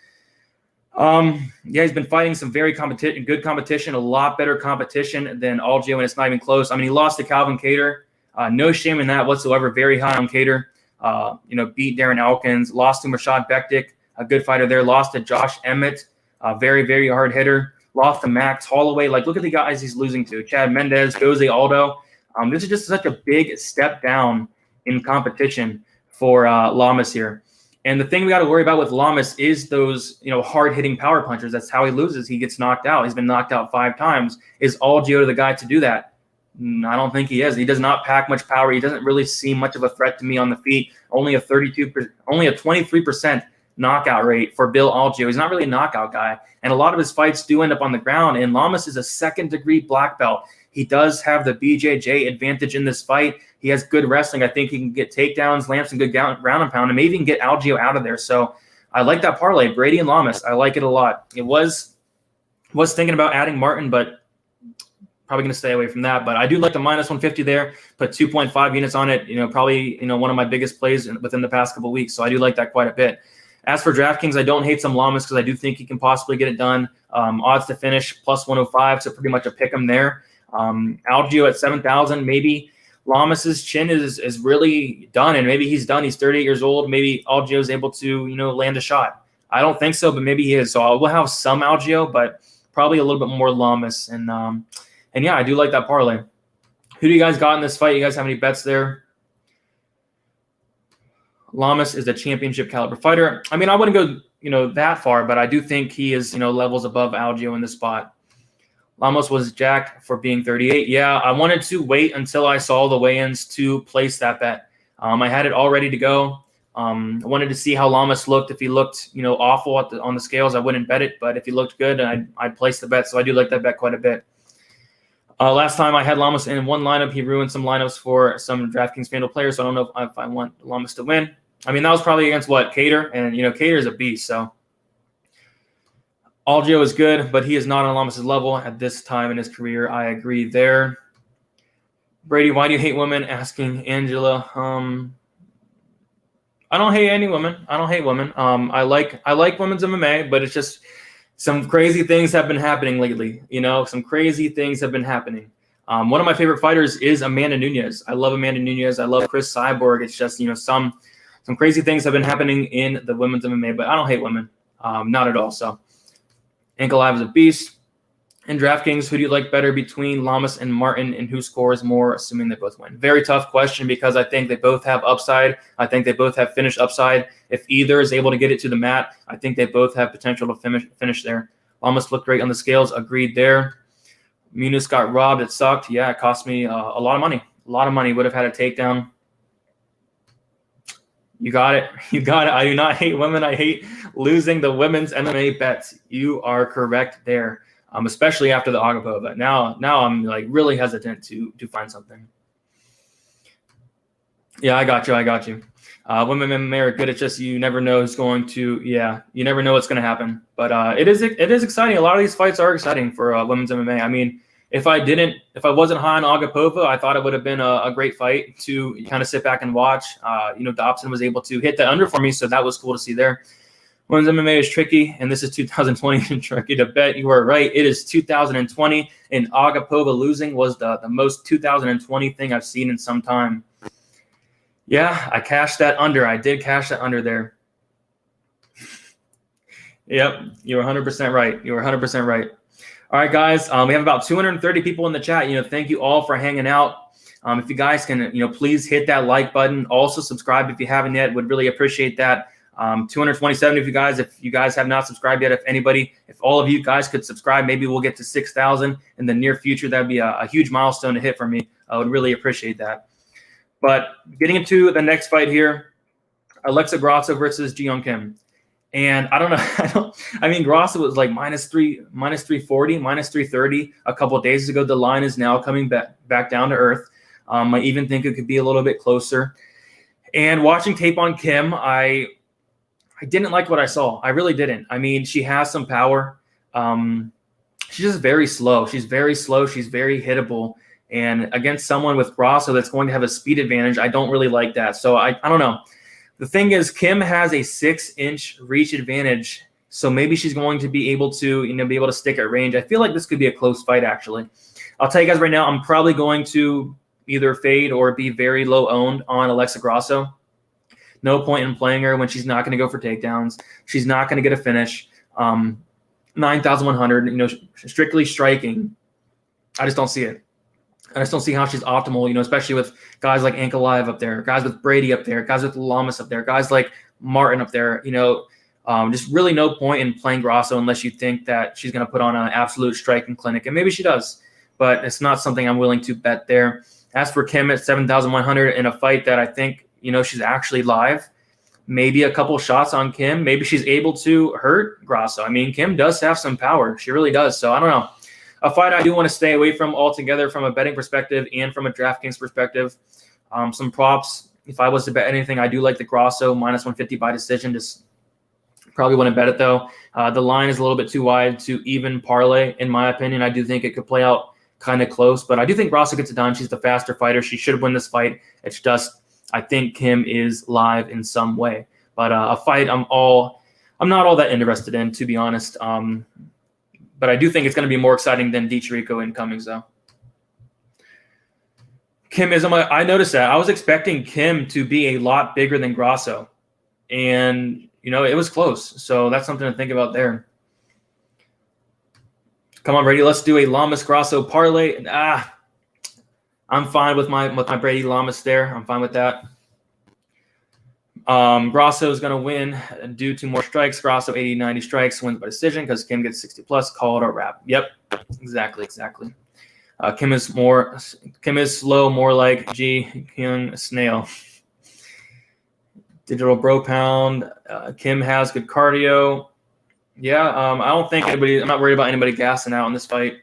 [SPEAKER 1] He's been fighting some very good competition, a lot better competition than Algeo, and it's not even close. I mean, he lost to Calvin Kattar. No shame in that whatsoever. Very high on Kattar. Beat Darren Elkins. Lost to Rashad Bektik, a good fighter there. Lost to Josh Emmett, a very, very hard hitter. Lost to Max Holloway. Like, look at the guys he's losing to. Chad Mendez, Jose Aldo. This is just such a big step down in competition for Lamas here. And the thing we got to worry about with Lamas is those, hard-hitting power punchers. That's how he loses. He gets knocked out. He's been knocked out 5 times. Is Algeo the guy to do that? I don't think he is. He does not pack much power. He doesn't really seem much of a threat to me on the feet. Only a 23% knockout rate for Bill Algeo. He's not really a knockout guy. And a lot of his fights do end up on the ground. And Lamas is a second-degree black belt. He does have the BJJ advantage in this fight. He has good wrestling. I think he can get takedowns, land some good ground and pound, and maybe even get Algeo out of there. So I like that parlay, Brady and Lamas. I like it a lot. It was thinking about adding Martin, but probably going to stay away from that. But I do like the minus 150 there. Put 2.5 units on it. Probably one of my biggest plays within the past couple of weeks. So I do like that quite a bit. As for Draftkings, I don't hate some Lamas because I do think he can possibly get it done. Odds to finish plus 105, so pretty much a pick him there. Algeo at 7,000, maybe Lamas's chin is really done, and maybe he's done. He's 38 years old. Maybe Algeo is able to land a shot. I don't think so, but maybe he is. So I will have some Algeo, but probably a little bit more Lamas. And yeah, I do like that parlay. Who do you guys got in this fight? You guys have any bets there? Lamas is a championship caliber fighter. I mean, I wouldn't go that far, but I do think he is levels above Algeo in this spot. Lamas was jacked for being 38. Yeah, I wanted to wait until I saw the weigh-ins to place that bet. I had it all ready to go. I wanted to see how Lamas looked. If he looked, awful on the scales, I wouldn't bet it. But if he looked good, I'd place the bet. So I do like that bet quite a bit. Last time I had Lamas in one lineup, he ruined some lineups for some DraftKings FanDuel players. So I don't know if I want Lamas to win. I mean, that was probably against Kattar, and Kattar is a beast. So Algeo is good, but he is not on Lamas' level at this time in his career. I agree there. Brady, why do you hate women? Asking Angela. I don't hate any women. I don't hate women. I like women's MMA, but it's just some crazy things have been happening lately. Some crazy things have been happening. One of my favorite fighters is Amanda Nunes. I love Amanda Nunes. I love Chris Cyborg. It's just some crazy things have been happening in the women's MMA, but I don't hate women. Not at all. So. Ankle Live is a beast. In DraftKings, who do you like better between Lamas and Martin, and who scores more, assuming they both win? Very tough question because I think they both have upside. I think they both have finished upside. If either is able to get it to the mat, I think they both have potential to finish there. Lamas looked great on the scales. Agreed there. Munoz got robbed. It sucked. Yeah, it cost me a lot of money. A lot of money. Would have had a takedown. You got it. You got it. I do not hate women. I hate losing the women's MMA bets. You are correct there, especially after the Agapova. Now I'm like really hesitant to find something. Yeah, I got you. Women MMA are good. It's just you never know who's going to. Yeah, you never know what's going to happen. But it is exciting. A lot of these fights are exciting for women's MMA. I mean, if I wasn't high on Agapova, I thought it would have been a great fight to kind of sit back and watch. Dobson was able to hit the under for me, so that was cool to see there. Women's MMA is tricky, and this is 2020 tricky to bet. You are right. It is 2020, and Agapova losing was the most 2020 thing I've seen in some time. Yeah, I cashed that under. I did cash that under there. Yep, you're 100% right. You're 100% right. All right, guys, we have about 230 people in the chat. Thank you all for hanging out. If you guys can, please hit that like button. Also subscribe if you haven't yet. Would really appreciate that. 227 if you guys have not subscribed yet. If all of you guys could subscribe, maybe we'll get to 6,000 in the near future. That'd be a huge milestone to hit for me. I would really appreciate that. But getting into the next fight here, Alexa Grasso versus Ji Young Kim. And I don't know. I mean, Grasso was like minus 340, minus 330 a couple of days ago. The line is now coming back down to earth. I even think it could be a little bit closer. And watching tape on Kim, I didn't like what I saw. I really didn't. I mean, she has some power. She's just very slow. She's very slow. She's very hittable. And against someone with Grasso that's going to have a speed advantage, I don't really like that. So I don't know. The thing is, Kim has a 6-inch reach advantage, so maybe she's going to be able to, stick at range. I feel like this could be a close fight, actually. I'll tell you guys right now, I'm probably going to either fade or be very low owned on Alexa Grasso. No point in playing her when she's not going to go for takedowns. She's not going to get a finish. 9,100, strictly striking. I just don't see it. I just don't see how she's optimal, especially with guys like Ankalaev up there, guys with Brady up there, guys with Lamas up there, guys like Martin up there, just really no point in playing Grasso unless you think that she's going to put on an absolute striking clinic. And maybe she does, but it's not something I'm willing to bet there. As for Kim at 7,100 in a fight that I think, she's actually live, maybe a couple shots on Kim. Maybe she's able to hurt Grasso. I mean, Kim does have some power. She really does. So I don't know. A fight I do want to stay away from altogether from a betting perspective and from a DraftKings perspective. Some props. If I was to bet anything, I do like the Grasso minus 150 by decision. Just probably wouldn't bet it, though. The line is a little bit too wide to even parlay, in my opinion. I do think it could play out kind of close, but I do think Grasso gets it done. She's the faster fighter. She should win this fight. It's just I think Kim is live in some way. But a fight I'm not all that interested in, to be honest. But I do think it's going to be more exciting than DiCirico and Cummings, though. Kim is I noticed that. I was expecting Kim to be a lot bigger than Grasso. And, it was close. So that's something to think about there. Come on, Brady. Let's do a Lamas Grasso parlay. I'm fine with my Brady Lamas there. I'm fine with that. Grasso is going to win due to more strikes. Grasso 80-90 strikes, wins by decision because Kim gets 60+. Call it a wrap. Yep, exactly. Kim is slow, more like Ji Young Snail. Digital Bro Pound. Kim has good cardio. Yeah, I don't think I'm not worried about anybody gassing out in this fight.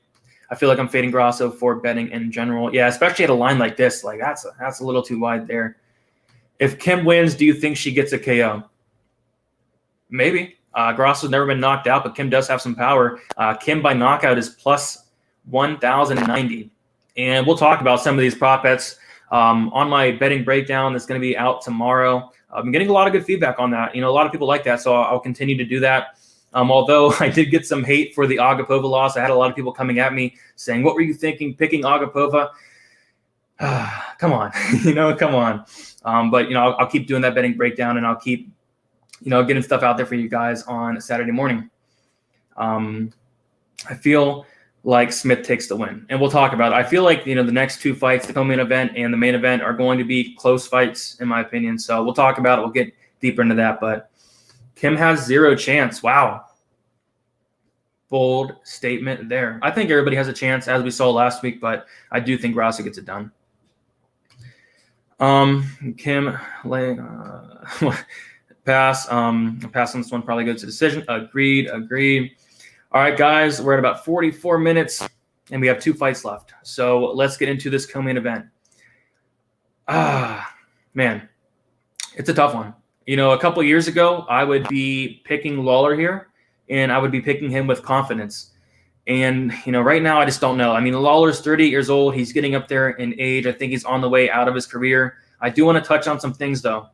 [SPEAKER 1] I feel like I'm fading Grasso for betting in general. Yeah, especially at a line like this. Like that's a little too wide there. If Kim wins, do you think she gets a KO? Maybe. Grasso's never been knocked out, but Kim does have some power. Kim by knockout is plus 1,090. And we'll talk about some of these prop bets on my betting breakdown that's going to be out tomorrow. I've been getting a lot of good feedback on that. A lot of people like that, so I'll continue to do that. Although I did get some hate for the Agapova loss. I had a lot of people coming at me saying, what were you thinking picking Agapova? Come on, come on. But, I'll keep doing that betting breakdown, and I'll keep, getting stuff out there for you guys on Saturday morning. I feel like Smith takes the win, and we'll talk about it. I feel like, the next two fights, the co-main event and the main event, are going to be close fights, in my opinion. So we'll talk about it. We'll get deeper into that, but Kim has 0 chance. Wow. Bold statement there. I think everybody has a chance, as we saw last week, but I do think Grasso gets it done. Kim pass. Pass on this one. Probably goes to decision. Agreed. All right, guys, we're at about 44 minutes, and we have 2 fights left. So let's get into this co-main event. Man, it's a tough one. A couple years ago, I would be picking Lawler here, and I would be picking him with confidence. And, right now I just don't know. I mean, Lawler's 38 years old. He's getting up there in age. I think he's on the way out of his career. I do want to touch on some things, though.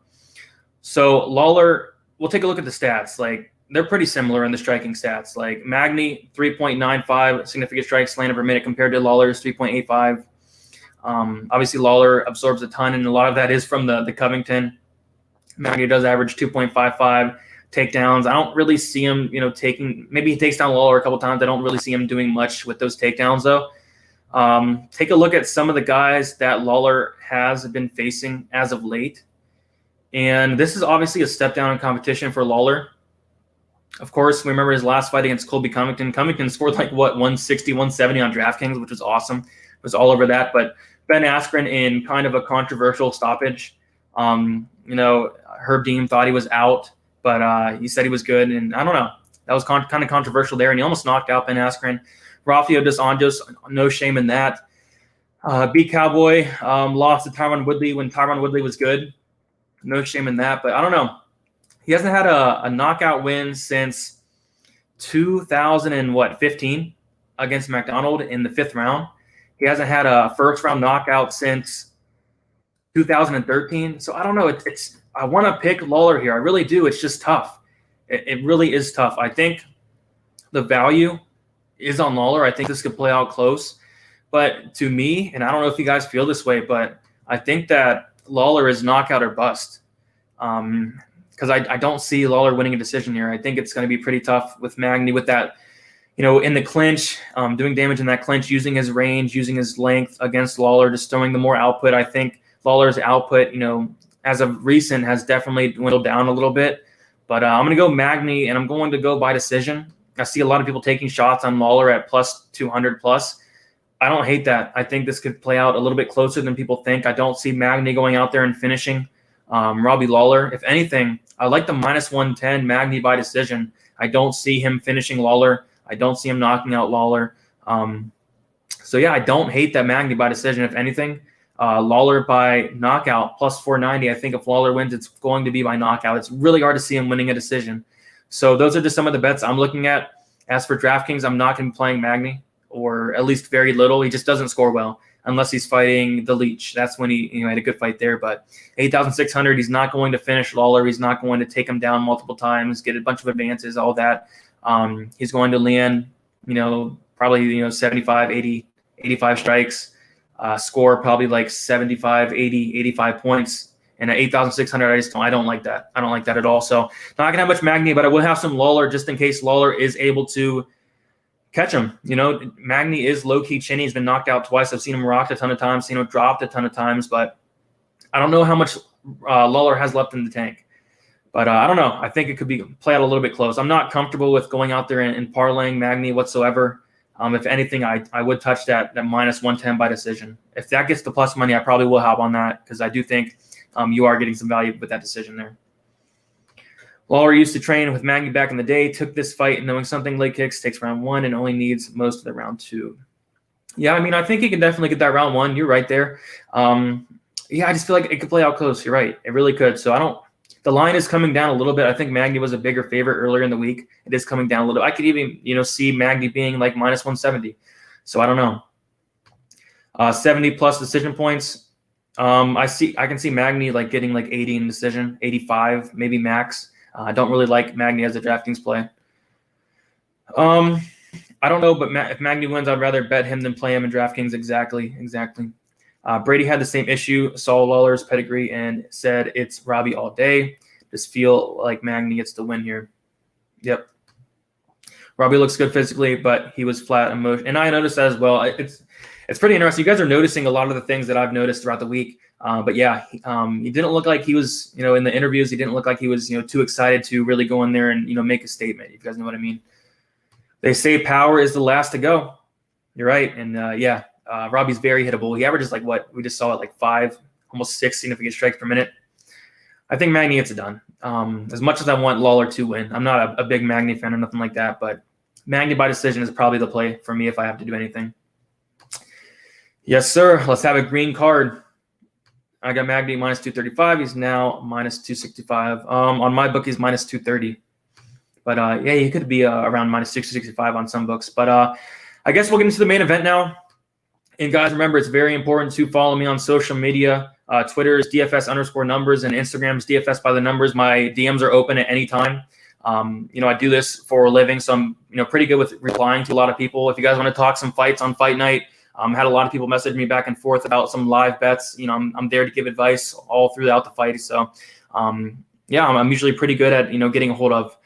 [SPEAKER 1] So Lawler, we'll take a look at the stats. Like, they're pretty similar in the striking stats. Like Magny, 3.95 significant strikes landed per minute compared to Lawler's 3.85. Obviously, Lawler absorbs a ton, and a lot of that is from the Covington. Magny does average 2.55 takedowns. I don't really see him, taking – maybe he takes down Lawler a couple times. I don't really see him doing much with those takedowns, though. Take a look at some of the guys that Lawler has been facing as of late. And this is obviously a step down in competition for Lawler. Of course, we remember his last fight against Colby Covington. Covington scored 160, 170 on DraftKings, which was awesome. It was all over that. But Ben Askren in kind of a controversial stoppage. Herb Dean thought he was out, but he said he was good. And I don't know. That was kind of controversial there. And he almost knocked out Ben Askren. Rafael dos Anjos, no shame in that. Beat Cowboy, lost to Tyron Woodley when Tyron Woodley was good. No shame in that. But I don't know. He hasn't had a knockout win since 2015 against McDonald in the 5th round. He hasn't had a first-round knockout since 2013. So I don't know. I want to pick Lawler here. I really do. It's just tough. It really is tough. I think the value is on Lawler. I think this could play out close. But to me, and I don't know if you guys feel this way, but I think that Lawler is knockout or bust. Because I don't see Lawler winning a decision here. I think it's going to be pretty tough with Magny with that, in the clinch, doing damage in that clinch, using his range, using his length against Lawler, just throwing the more output. I think Lawler's output, as of recent, has definitely dwindled down a little bit. But I'm going to go Magny, and I'm going to go by decision. I see a lot of people taking shots on Lawler at plus 200 plus. I don't hate that. I think this could play out a little bit closer than people think. I don't see Magny going out there and finishing Robbie Lawler. If anything, I like the minus 110 Magny by decision. I don't see him finishing Lawler. I don't see him knocking out Lawler. So, yeah, I don't hate that Magny by decision. If anything, Lawler by knockout plus 490. I think if Lawler wins, it's going to be by knockout. It's really hard to see him winning a decision. So those are just some of the bets I'm looking at. As for DraftKings, I'm not going to be playing Magny, or at least very little. He just doesn't score well unless he's fighting the Leech. That's when he had a good fight there. But 8,600, he's not going to finish Lawler. He's not going to take him down multiple times, get a bunch of advances, all that. He's going to land, probably 75, 80, 85 strikes, score probably like 75, 80, 85 points. And at 8,600, I don't like that. I don't like that at all. So not going to have much Magny, but I will have some Lawler just in case Lawler is able to catch him. Magny is low-key chinny. He's been knocked out twice. I've seen him rocked a ton of times, seen him dropped a ton of times, but I don't know how much Lawler has left in the tank. But I don't know. I think it could play out a little bit close. I'm not comfortable with going out there and parlaying Magny whatsoever. If anything, I would touch that minus 110 by decision. If that gets the plus money, I probably will hop on that because I do think you are getting some value with that decision there. Lawler used to train with Magny back in the day, took this fight knowing something leg kicks, takes round 1, and only needs most of the round 2. Yeah, I think he can definitely get that round 1. You're right there. I just feel like it could play out close. You're right. It really could. So the line is coming down a little bit. I think Magny was a bigger favorite earlier in the week. It is coming down a little bit. I could even, see Magny being like minus 170. So I don't know. 70 plus decision points. I can see Magny like getting like 80 in decision, 85, maybe max. I don't really like Magny as a DraftKings play. I don't know, but if Magny wins, I'd rather bet him than play him in DraftKings. Exactly. Brady had the same issue, saw Lawler's pedigree, and said it's Robbie all day. Just feel like Magny gets the win here. Yep. Robbie looks good physically, but he was flat emotion. And I noticed that as well. It's pretty interesting. You guys are noticing a lot of the things that I've noticed throughout the week. But yeah, he didn't look like he was, in the interviews, he didn't look like he was, too excited to really go in there and, make a statement, if you guys know what I mean. They say power is the last to go. You're right. And Robbie's very hittable. He averages like what we just saw at like 5, almost 6 significant strikes per minute. I think Magny gets it done. As much as I want Lawler to win, I'm not a big Magny fan or nothing like that, but Magny by decision is probably the play for me if I have to do anything. Yes, sir. Let's have a green card. I got Magny minus 235. He's now minus 265. On my book, he's minus 230. But, he could be around minus 665 on some books. But I guess we'll get into the main event now. And, guys, remember, it's very important to follow me on social media. Twitter is DFS_numbers and Instagram is DFS by the numbers. My DMs are open at any time. I do this for a living, so I'm, pretty good with replying to a lot of people. If you guys want to talk some fights on fight night, had a lot of people message me back and forth about some live bets. I'm there to give advice all throughout the fight. So, I'm usually pretty good at, getting a hold of.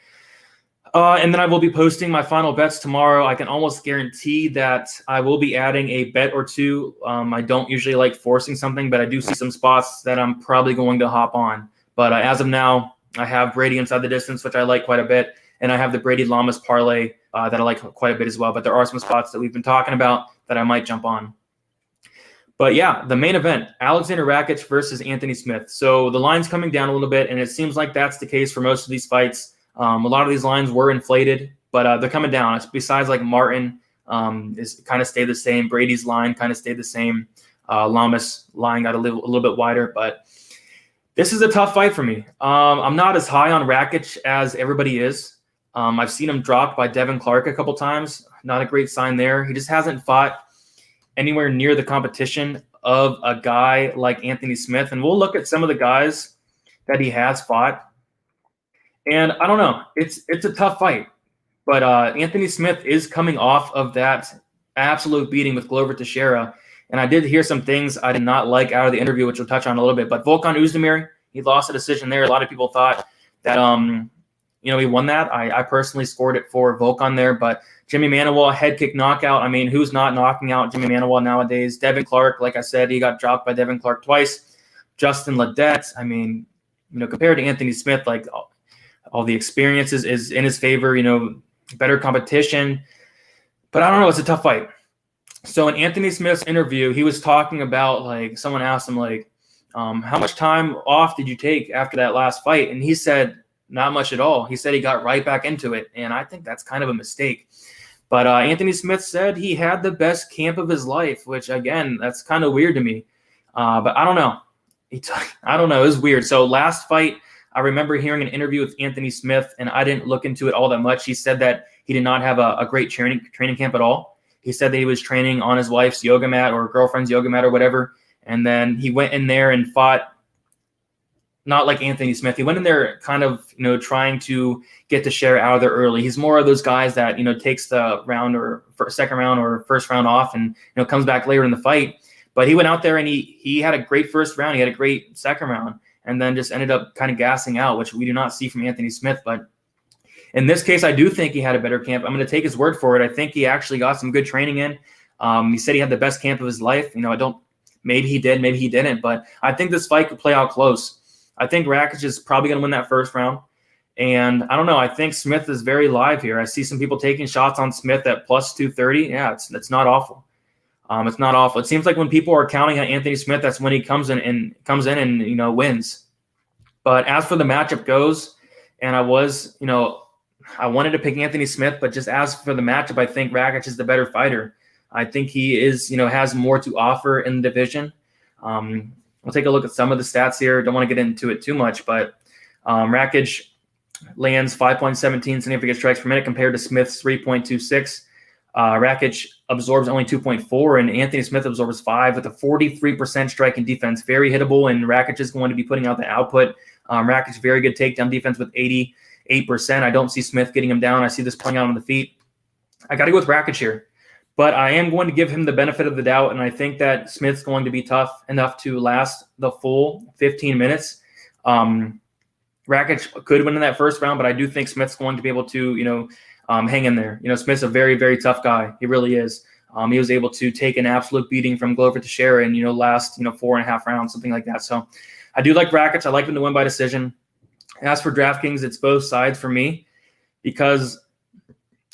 [SPEAKER 1] And then I will be posting my final bets tomorrow. I can almost guarantee that I will be adding a bet or two. I don't usually like forcing something, but I do see some spots that I'm probably going to hop on. But as of now, I have Brady inside the distance, which I like quite a bit. And I have the Brady Lamas parlay that I like quite a bit as well. But there are some spots that we've been talking about that I might jump on. But yeah, the main event, Alexander Rakic versus Anthony Smith. So the line's coming down a little bit, and it seems like that's the case for most of these fights. A lot of these lines were inflated, but they're coming down. Besides like Martin is kind of stayed the same. Brady's line kind of stayed the same. Lamas line got a little bit wider, but this is a tough fight for me. I'm not as high on Rakic as everybody is. I've seen him dropped by Devin Clark a couple times. Not a great sign there. He just hasn't fought anywhere near the competition of a guy like Anthony Smith. And we'll look at some of the guys that he has fought. And I don't know. It's a tough fight. But Anthony Smith is coming off of that absolute beating with Glover Teixeira. And I did hear some things I did not like out of the interview, which we'll touch on a little bit. But Volkan Oezdemir, he lost a decision there. A lot of people thought that he won that. I personally scored it for Volkan there. But Jimmy Manuwa, head kick knockout. I mean, who's not knocking out Jimmy Manuwa nowadays? Devin Clark, like I said, he got dropped by Devin Clark twice. Justin Ledette, I mean, compared to Anthony Smith, like all the experiences is in his favor, better competition. But I don't know. It's a tough fight. So in Anthony Smith's interview, he was talking about, like, someone asked him, like, how much time off did you take after that last fight? And he said, not much at all. He said he got right back into it. And I think that's kind of a mistake. But Anthony Smith said he had the best camp of his life, which, again, that's kind of weird to me. But I don't know. I don't know. It was weird. So last fight, I remember hearing an interview with Anthony Smith, and I didn't look into it all that much. He said that he did not have a great training camp at all. He said that he was training on his wife's yoga mat or girlfriend's yoga mat or whatever. And then he went in there and fought, not like Anthony Smith. He went in there kind of, trying to get Teixeira out of there early. He's more of those guys that, takes the round or second round or first round off and, comes back later in the fight. But he went out there and he had a great first round. He had a great second round and then just ended up kind of gassing out, which we do not see from Anthony Smith. But in this case, I do think he had a better camp. I'm going to take his word for it. I think he actually got some good training in. He said he had the best camp of his life. Maybe he did, maybe he didn't. But I think this fight could play out close. I think Rakic is probably going to win that first round. And I don't know. I think Smith is very live here. I see some people taking shots on Smith at plus 230. Yeah, it's not awful. It's not awful. It seems like when people are counting on Anthony Smith, that's when he comes in and wins. But as for the matchup goes, and I wanted to pick Anthony Smith, but just as for the matchup, I think Rakic is the better fighter. I think he is, has more to offer in the division. We'll take a look at some of the stats here. Don't want to get into it too much, but Rakic lands 5.17 significant strikes per minute compared to Smith's 3.26. Rakic absorbs only 2.4, and Anthony Smith absorbs 5 with a 43% striking defense. Very hittable, and Rakic is going to be putting out the output. Rakic, very good takedown defense with 88%. I don't see Smith getting him down. I see this playing out on the feet. I got to go with Rakic here. But I am going to give him the benefit of the doubt, and I think that Smith's going to be tough enough to last the full 15 minutes. Rakic could win in that first round, but I do think Smith's going to be able to, hang in there. Smith's a very, very tough guy. He really is. He was able to take an absolute beating from Glover Teixeira in, last, 4.5 rounds, something like that. So I do like Rakic. I like him to win by decision. As for DraftKings, it's both sides for me because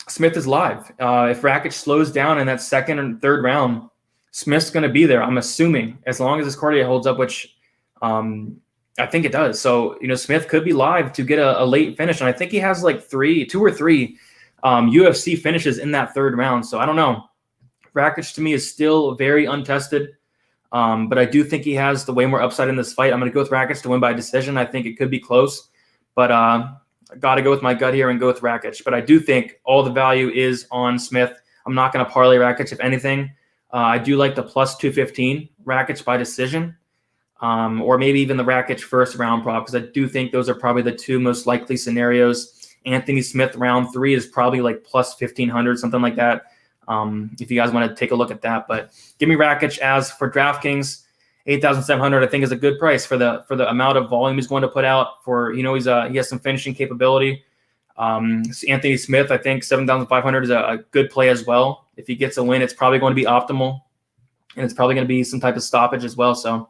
[SPEAKER 1] Smith is live. If Rakic slows down in that second and third round, Smith's going to be there, I'm assuming, as long as his cardio holds up, which I think it does. So, Smith could be live to get a late finish. And I think he has like 2 or 3 UFC finishes in that third round. So I don't know. Rakic to me is still very untested. But I do think he has the way more upside in this fight. I'm going to go with Rakic to win by decision. I think it could be close. But I got to go with my gut here and go with Rakic. But I do think all the value is on Smith. I'm not going to parlay Rakic, if anything. I do like the plus 215 Rakic by decision. Or maybe even the Rakic first round prop, because I do think those are probably the 2 most likely scenarios. Anthony Smith round 3 is probably like plus 1,500, something like that. If you guys want to take a look at that, but give me Rakic. As for DraftKings, 8,700 I think is a good price for the amount of volume he's going to put out. For he has some finishing capability. Anthony Smith, I think 7,500 is a good play as well. If he gets a win, it's probably going to be optimal, and it's probably going to be some type of stoppage as well. So,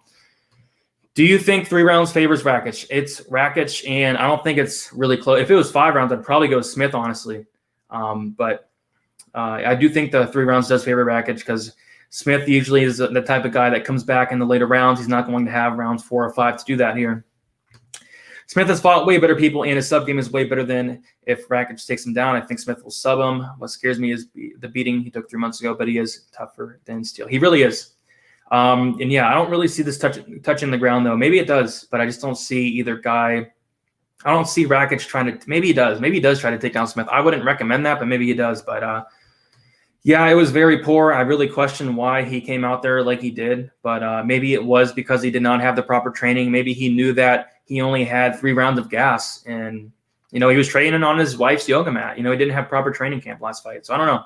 [SPEAKER 1] do you think 3 rounds favors Rakic? It's Rakic, and I don't think it's really close. If it was 5 rounds, I'd probably go Smith, honestly. But I do think the 3 rounds does favor Rakic, because Smith usually is the type of guy that comes back in the later rounds. He's not going to have rounds 4 or 5 to do that here. Smith has fought way better people, and his sub game is way better than if Rakic takes him down. I think Smith will sub him. What scares me is the beating he took 3 months ago, but he is tougher than Steele. He really is. And yeah, I don't really see this touching the ground, though. Maybe it does, but I just don't see either guy. I don't see Rakic trying to. Maybe he does. Maybe he does try to take down Smith. I wouldn't recommend that, but maybe he does. But yeah, it was very poor. I really question why he came out there like he did, but maybe it was because he did not have the proper training. Maybe he knew that he only had 3 rounds of gas, and he was training on his wife's yoga mat. He didn't have proper training camp last fight, so I don't know.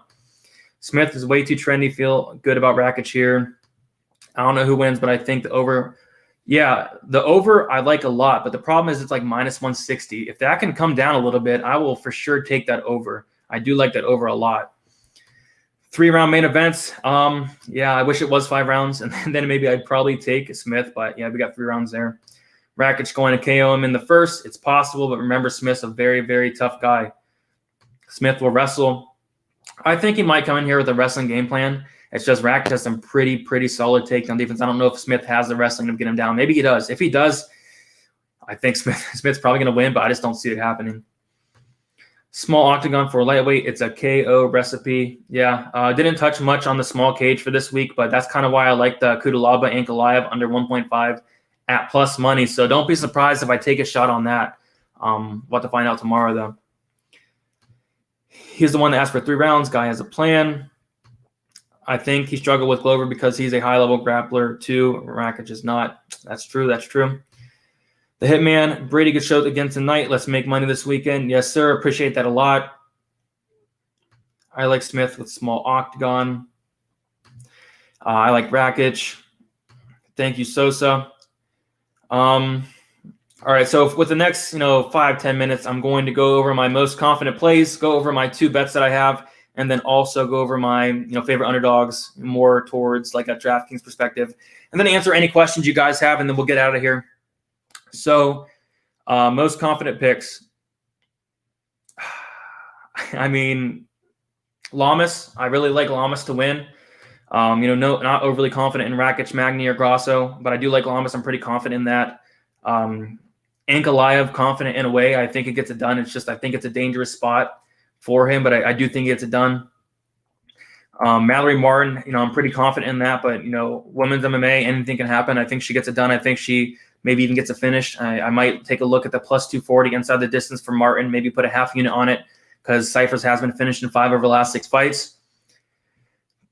[SPEAKER 1] Smith is way too trendy. Feel good about Rakic here. I don't know who wins, but I think the over. Yeah, the over I like a lot, but the problem is it's like minus 160. If that can come down a little bit, I will for sure take that over. I do like that over a lot. 3-round main events. Yeah, I wish it was 5 rounds, and then maybe I'd probably take Smith, but yeah, we got 3 rounds there. Rakic going to KO him in the first. It's possible, but remember, Smith's a very, very tough guy. Smith will wrestle. I think he might come in here with a wrestling game plan. It's just Rakic has some pretty solid takedown defense. I don't know if Smith has the wrestling to get him down. Maybe he does. If he does, I think Smith's probably going to win, but I just don't see it happening. Small octagon for lightweight. It's a KO recipe. Yeah, didn't touch much on the small cage for this week, but that's kind of why I like the Kudalaba Ankalaev under 1.5 at plus money. So don't be surprised if I take a shot on that. We'll have to find out tomorrow, though. He's the one that asked for 3 rounds. Guy has a plan. I think he struggled with Glover because he's a high-level grappler, too. Rakic is not. That's true. That's true. The Hitman, Brady, good show again tonight. Let's make money this weekend. Yes, sir. Appreciate that a lot. I like Smith with small octagon. I like Rakic. Thank you, Sosa. All right, so with the next 5-10 minutes, I'm going to go over my most confident plays, go over my 2 bets that I have, and then also go over my favorite underdogs more towards like a DraftKings perspective, and then answer any questions you guys have, and then we'll get out of here. So, most confident picks. I mean, Lamas. I really like Lamas to win. Not overly confident in Rakic, Magny, or Grasso, but I do like Lamas. I'm pretty confident in that. Ankalaev, confident in a way. I think it gets it done. It's just I think it's a dangerous spot for him, but I do think it gets it done. Mallory Martin, I'm pretty confident in that, but women's MMA, anything can happen. I think she gets it done. I think she maybe even gets a finish. I might take a look at the plus 240 inside the distance for Martin, maybe put a half unit on it, because Cyphers has been finished in 5 over the last 6 fights.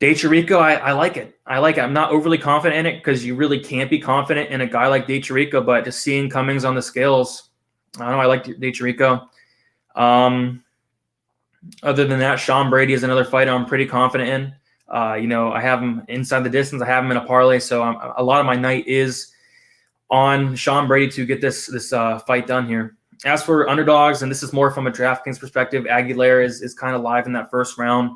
[SPEAKER 1] De Chirico, I like it. I'm not overly confident in it because you really can't be confident in a guy like De Chirico, but just seeing Cummings on the scales, I don't know, I like De Chirico. Other than that, Sean Brady is another fighter I'm pretty confident in. I have him inside the distance. I have him in a parlay, so a lot of my night is on Sean Brady to get this fight done here. As for underdogs, and this is more from a DraftKings perspective, Aguilera is kind of live in that first round.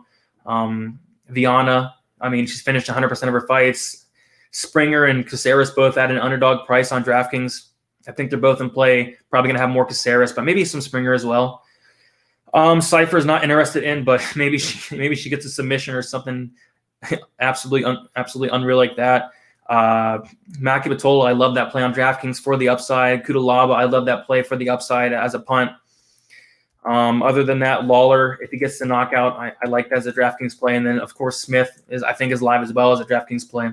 [SPEAKER 1] Viana, she's finished 100% of her fights. Springer and Caceres both at an underdog price on DraftKings. I think they're both in play. Probably going to have more Caceres, but maybe some Springer as well. Cypher is not interested in, but maybe she gets a submission or something absolutely unreal like that. Maki Batola, I love that play on DraftKings for the upside. Kudalaba, I love that play for the upside as a punt. Other than that, Lawler, if he gets the knockout, I like that as a DraftKings play. And then, of course, Smith is live as well as a DraftKings play.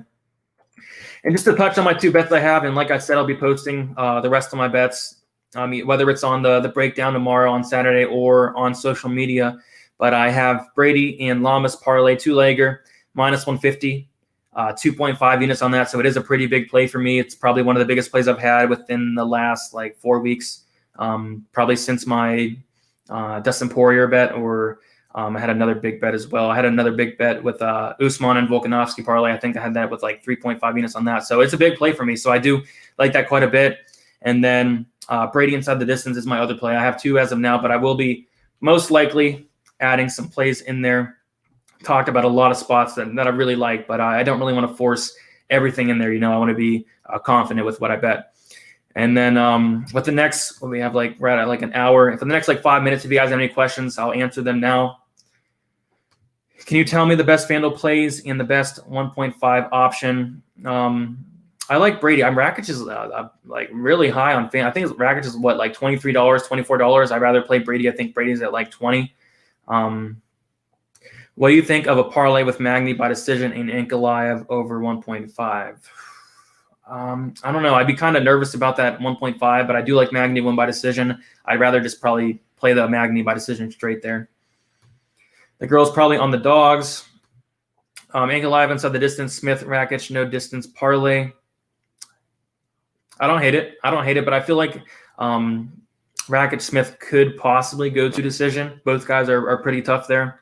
[SPEAKER 1] And just to touch on my 2 bets I have, and like I said, I'll be posting the rest of my bets, whether it's on the breakdown tomorrow on Saturday or on social media. But I have Brady and Lamas parlay 2-legger, minus 150, 2.5 units on that. So it is a pretty big play for me. It's probably one of the biggest plays I've had within the last 4 weeks, probably since my Dustin Poirier bet, or I had another big bet as well. I had another big bet with Usman and Volkanovski parlay. I think I had that with like 3.5 units on that. So it's a big play for me. So I do like that quite a bit. And then Brady inside the distance is my other play. I have 2 as of now, but I will be most likely adding some plays in there. Talked about a lot of spots that I really like, but I don't really want to force everything in there. I want to be confident with what I bet. And then with the next, we have we're at like an hour. For the next 5 minutes, if you guys have any questions, I'll answer them now. Can you tell me the best FanDuel plays and the best 1.5 option? I like Brady. Rakic is really high on fan. I think Rakic is $23, $24. I'd rather play Brady. I think Brady's at 20. What do you think of a parlay with Magny by decision and Ankalaev over 1.5? I don't know. I'd be kind of nervous about that 1.5, but I do like Magny win by decision. I'd rather just probably play the Magny by decision straight there. The girl's probably on the dogs. Ankalaev inside the distance. Smith, Rakic, no distance parlay. I don't hate it. But I feel like Rakic, Smith could possibly go to decision. Both guys are pretty tough there.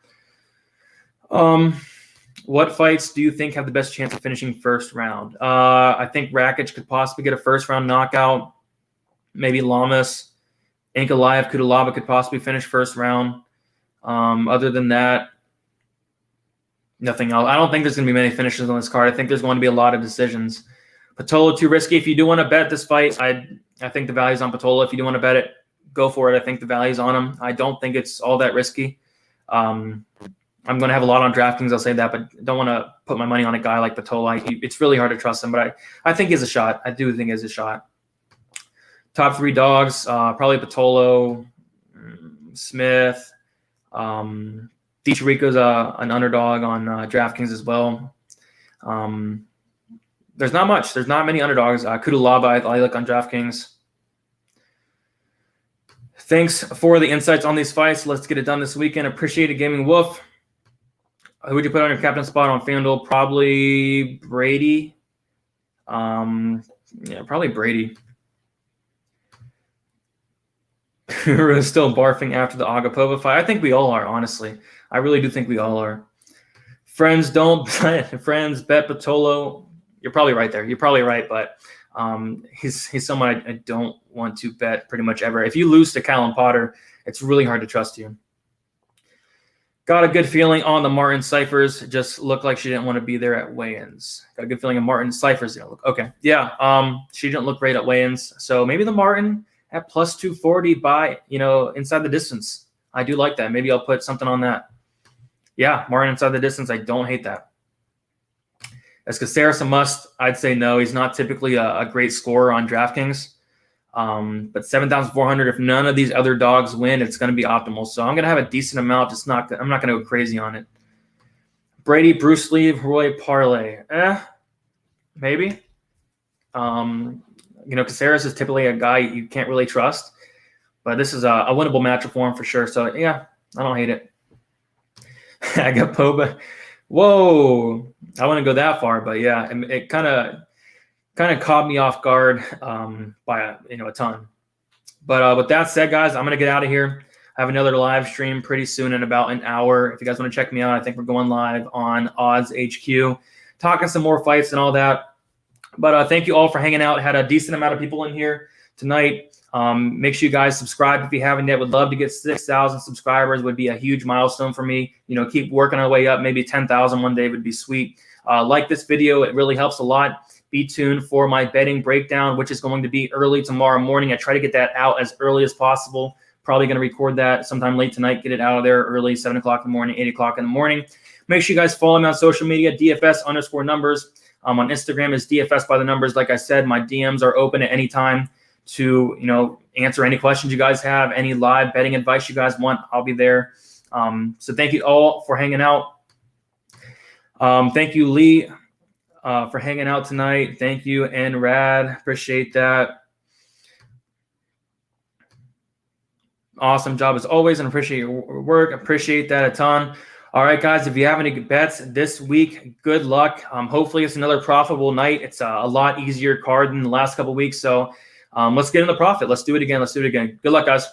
[SPEAKER 1] What fights do you think have the best chance of finishing first round? I think Rakic could possibly get a first round knockout. Maybe Lamas. Ankalaev, Kudalaba could possibly finish first round. Other than that, nothing else. I don't think there's going to be many finishes on this card. I think there's going to be a lot of decisions. Patolo, too risky. If you do want to bet this fight, I think the value's on Patolo. If you do want to bet it, go for it. I think the value's on him. I don't think it's all that risky. I'm going to have a lot on DraftKings, I'll say that, but don't want to put my money on a guy like Patolo. It's really hard to trust him, but I think he has a shot. I do think he has a shot. Top 3 dogs, probably Patolo, Smith. DiChirico's an underdog on DraftKings as well. There's not much. There's not many underdogs. Kudalaba, I like on DraftKings. Thanks for the insights on these fights. Let's get it done this weekend. Appreciate it, Gaming Wolf. Who would you put on your captain spot on FanDuel? Probably Brady. Yeah, probably Brady. We're still barfing after the Agapova fight. I think we all are, honestly. I really do think we all are. Friends bet Patolo. You're probably right there. You're probably right, but he's someone I don't want to bet pretty much ever. If you lose to Callum Potter, it's really hard to trust you. Got a good feeling on the Martin Cyphers. Just looked like she didn't want to be there at weigh-ins. Got a good feeling on Martin Cyphers. Okay. Yeah. She didn't look great at weigh-ins. So maybe the Martin at plus 240 by, inside the distance. I do like that. Maybe I'll put something on that. Yeah, Martin inside the distance. I don't hate that. Is Caceres a must? I'd say no. He's not typically a great scorer on DraftKings. But 7,400, if none of these other dogs win, it's going to be optimal. So I'm going to have a decent amount. I'm not going to go crazy on it. Brady, Bruce Lee, Roy parlay. Maybe. Caceres is typically a guy you can't really trust. But this is a winnable matchup for him for sure. So, yeah, I don't hate it. I got Poba. Whoa. I wouldn't go that far, but, yeah, it kind of caught me off guard by a ton. But with that said, guys, I'm going to get out of here. I have another live stream pretty soon in about an hour. If you guys want to check me out, I think we're going live on Odds HQ, talking some more fights and all that. But thank you all for hanging out. Had a decent amount of people in here tonight. Make sure you guys subscribe if you haven't yet. Would love to get 6,000 subscribers. Would be a huge milestone for me. Keep working our way up. Maybe 10,000 one day would be sweet. Like this video. It really helps a lot. Be tuned for my betting breakdown, which is going to be early tomorrow morning. I try to get that out as early as possible. Probably going to record that sometime late tonight, get it out of there early, 7 o'clock in the morning, 8 o'clock in the morning. Make sure you guys follow me on social media, DFS_numbers. On Instagram is DFS by the numbers. Like I said, my DMs are open at any time to, answer any questions you guys have, any live betting advice you guys want. I'll be there. So thank you all for hanging out. Thank you, Lee. For hanging out tonight. Thank you, and Rad. Appreciate that. Awesome job as always, and appreciate your work. Appreciate that a ton. All right, guys, if you have any bets this week, good luck. Hopefully it's another profitable night. It's a lot easier card than the last couple weeks. So let's get in the profit. Let's do it again. Good luck, guys.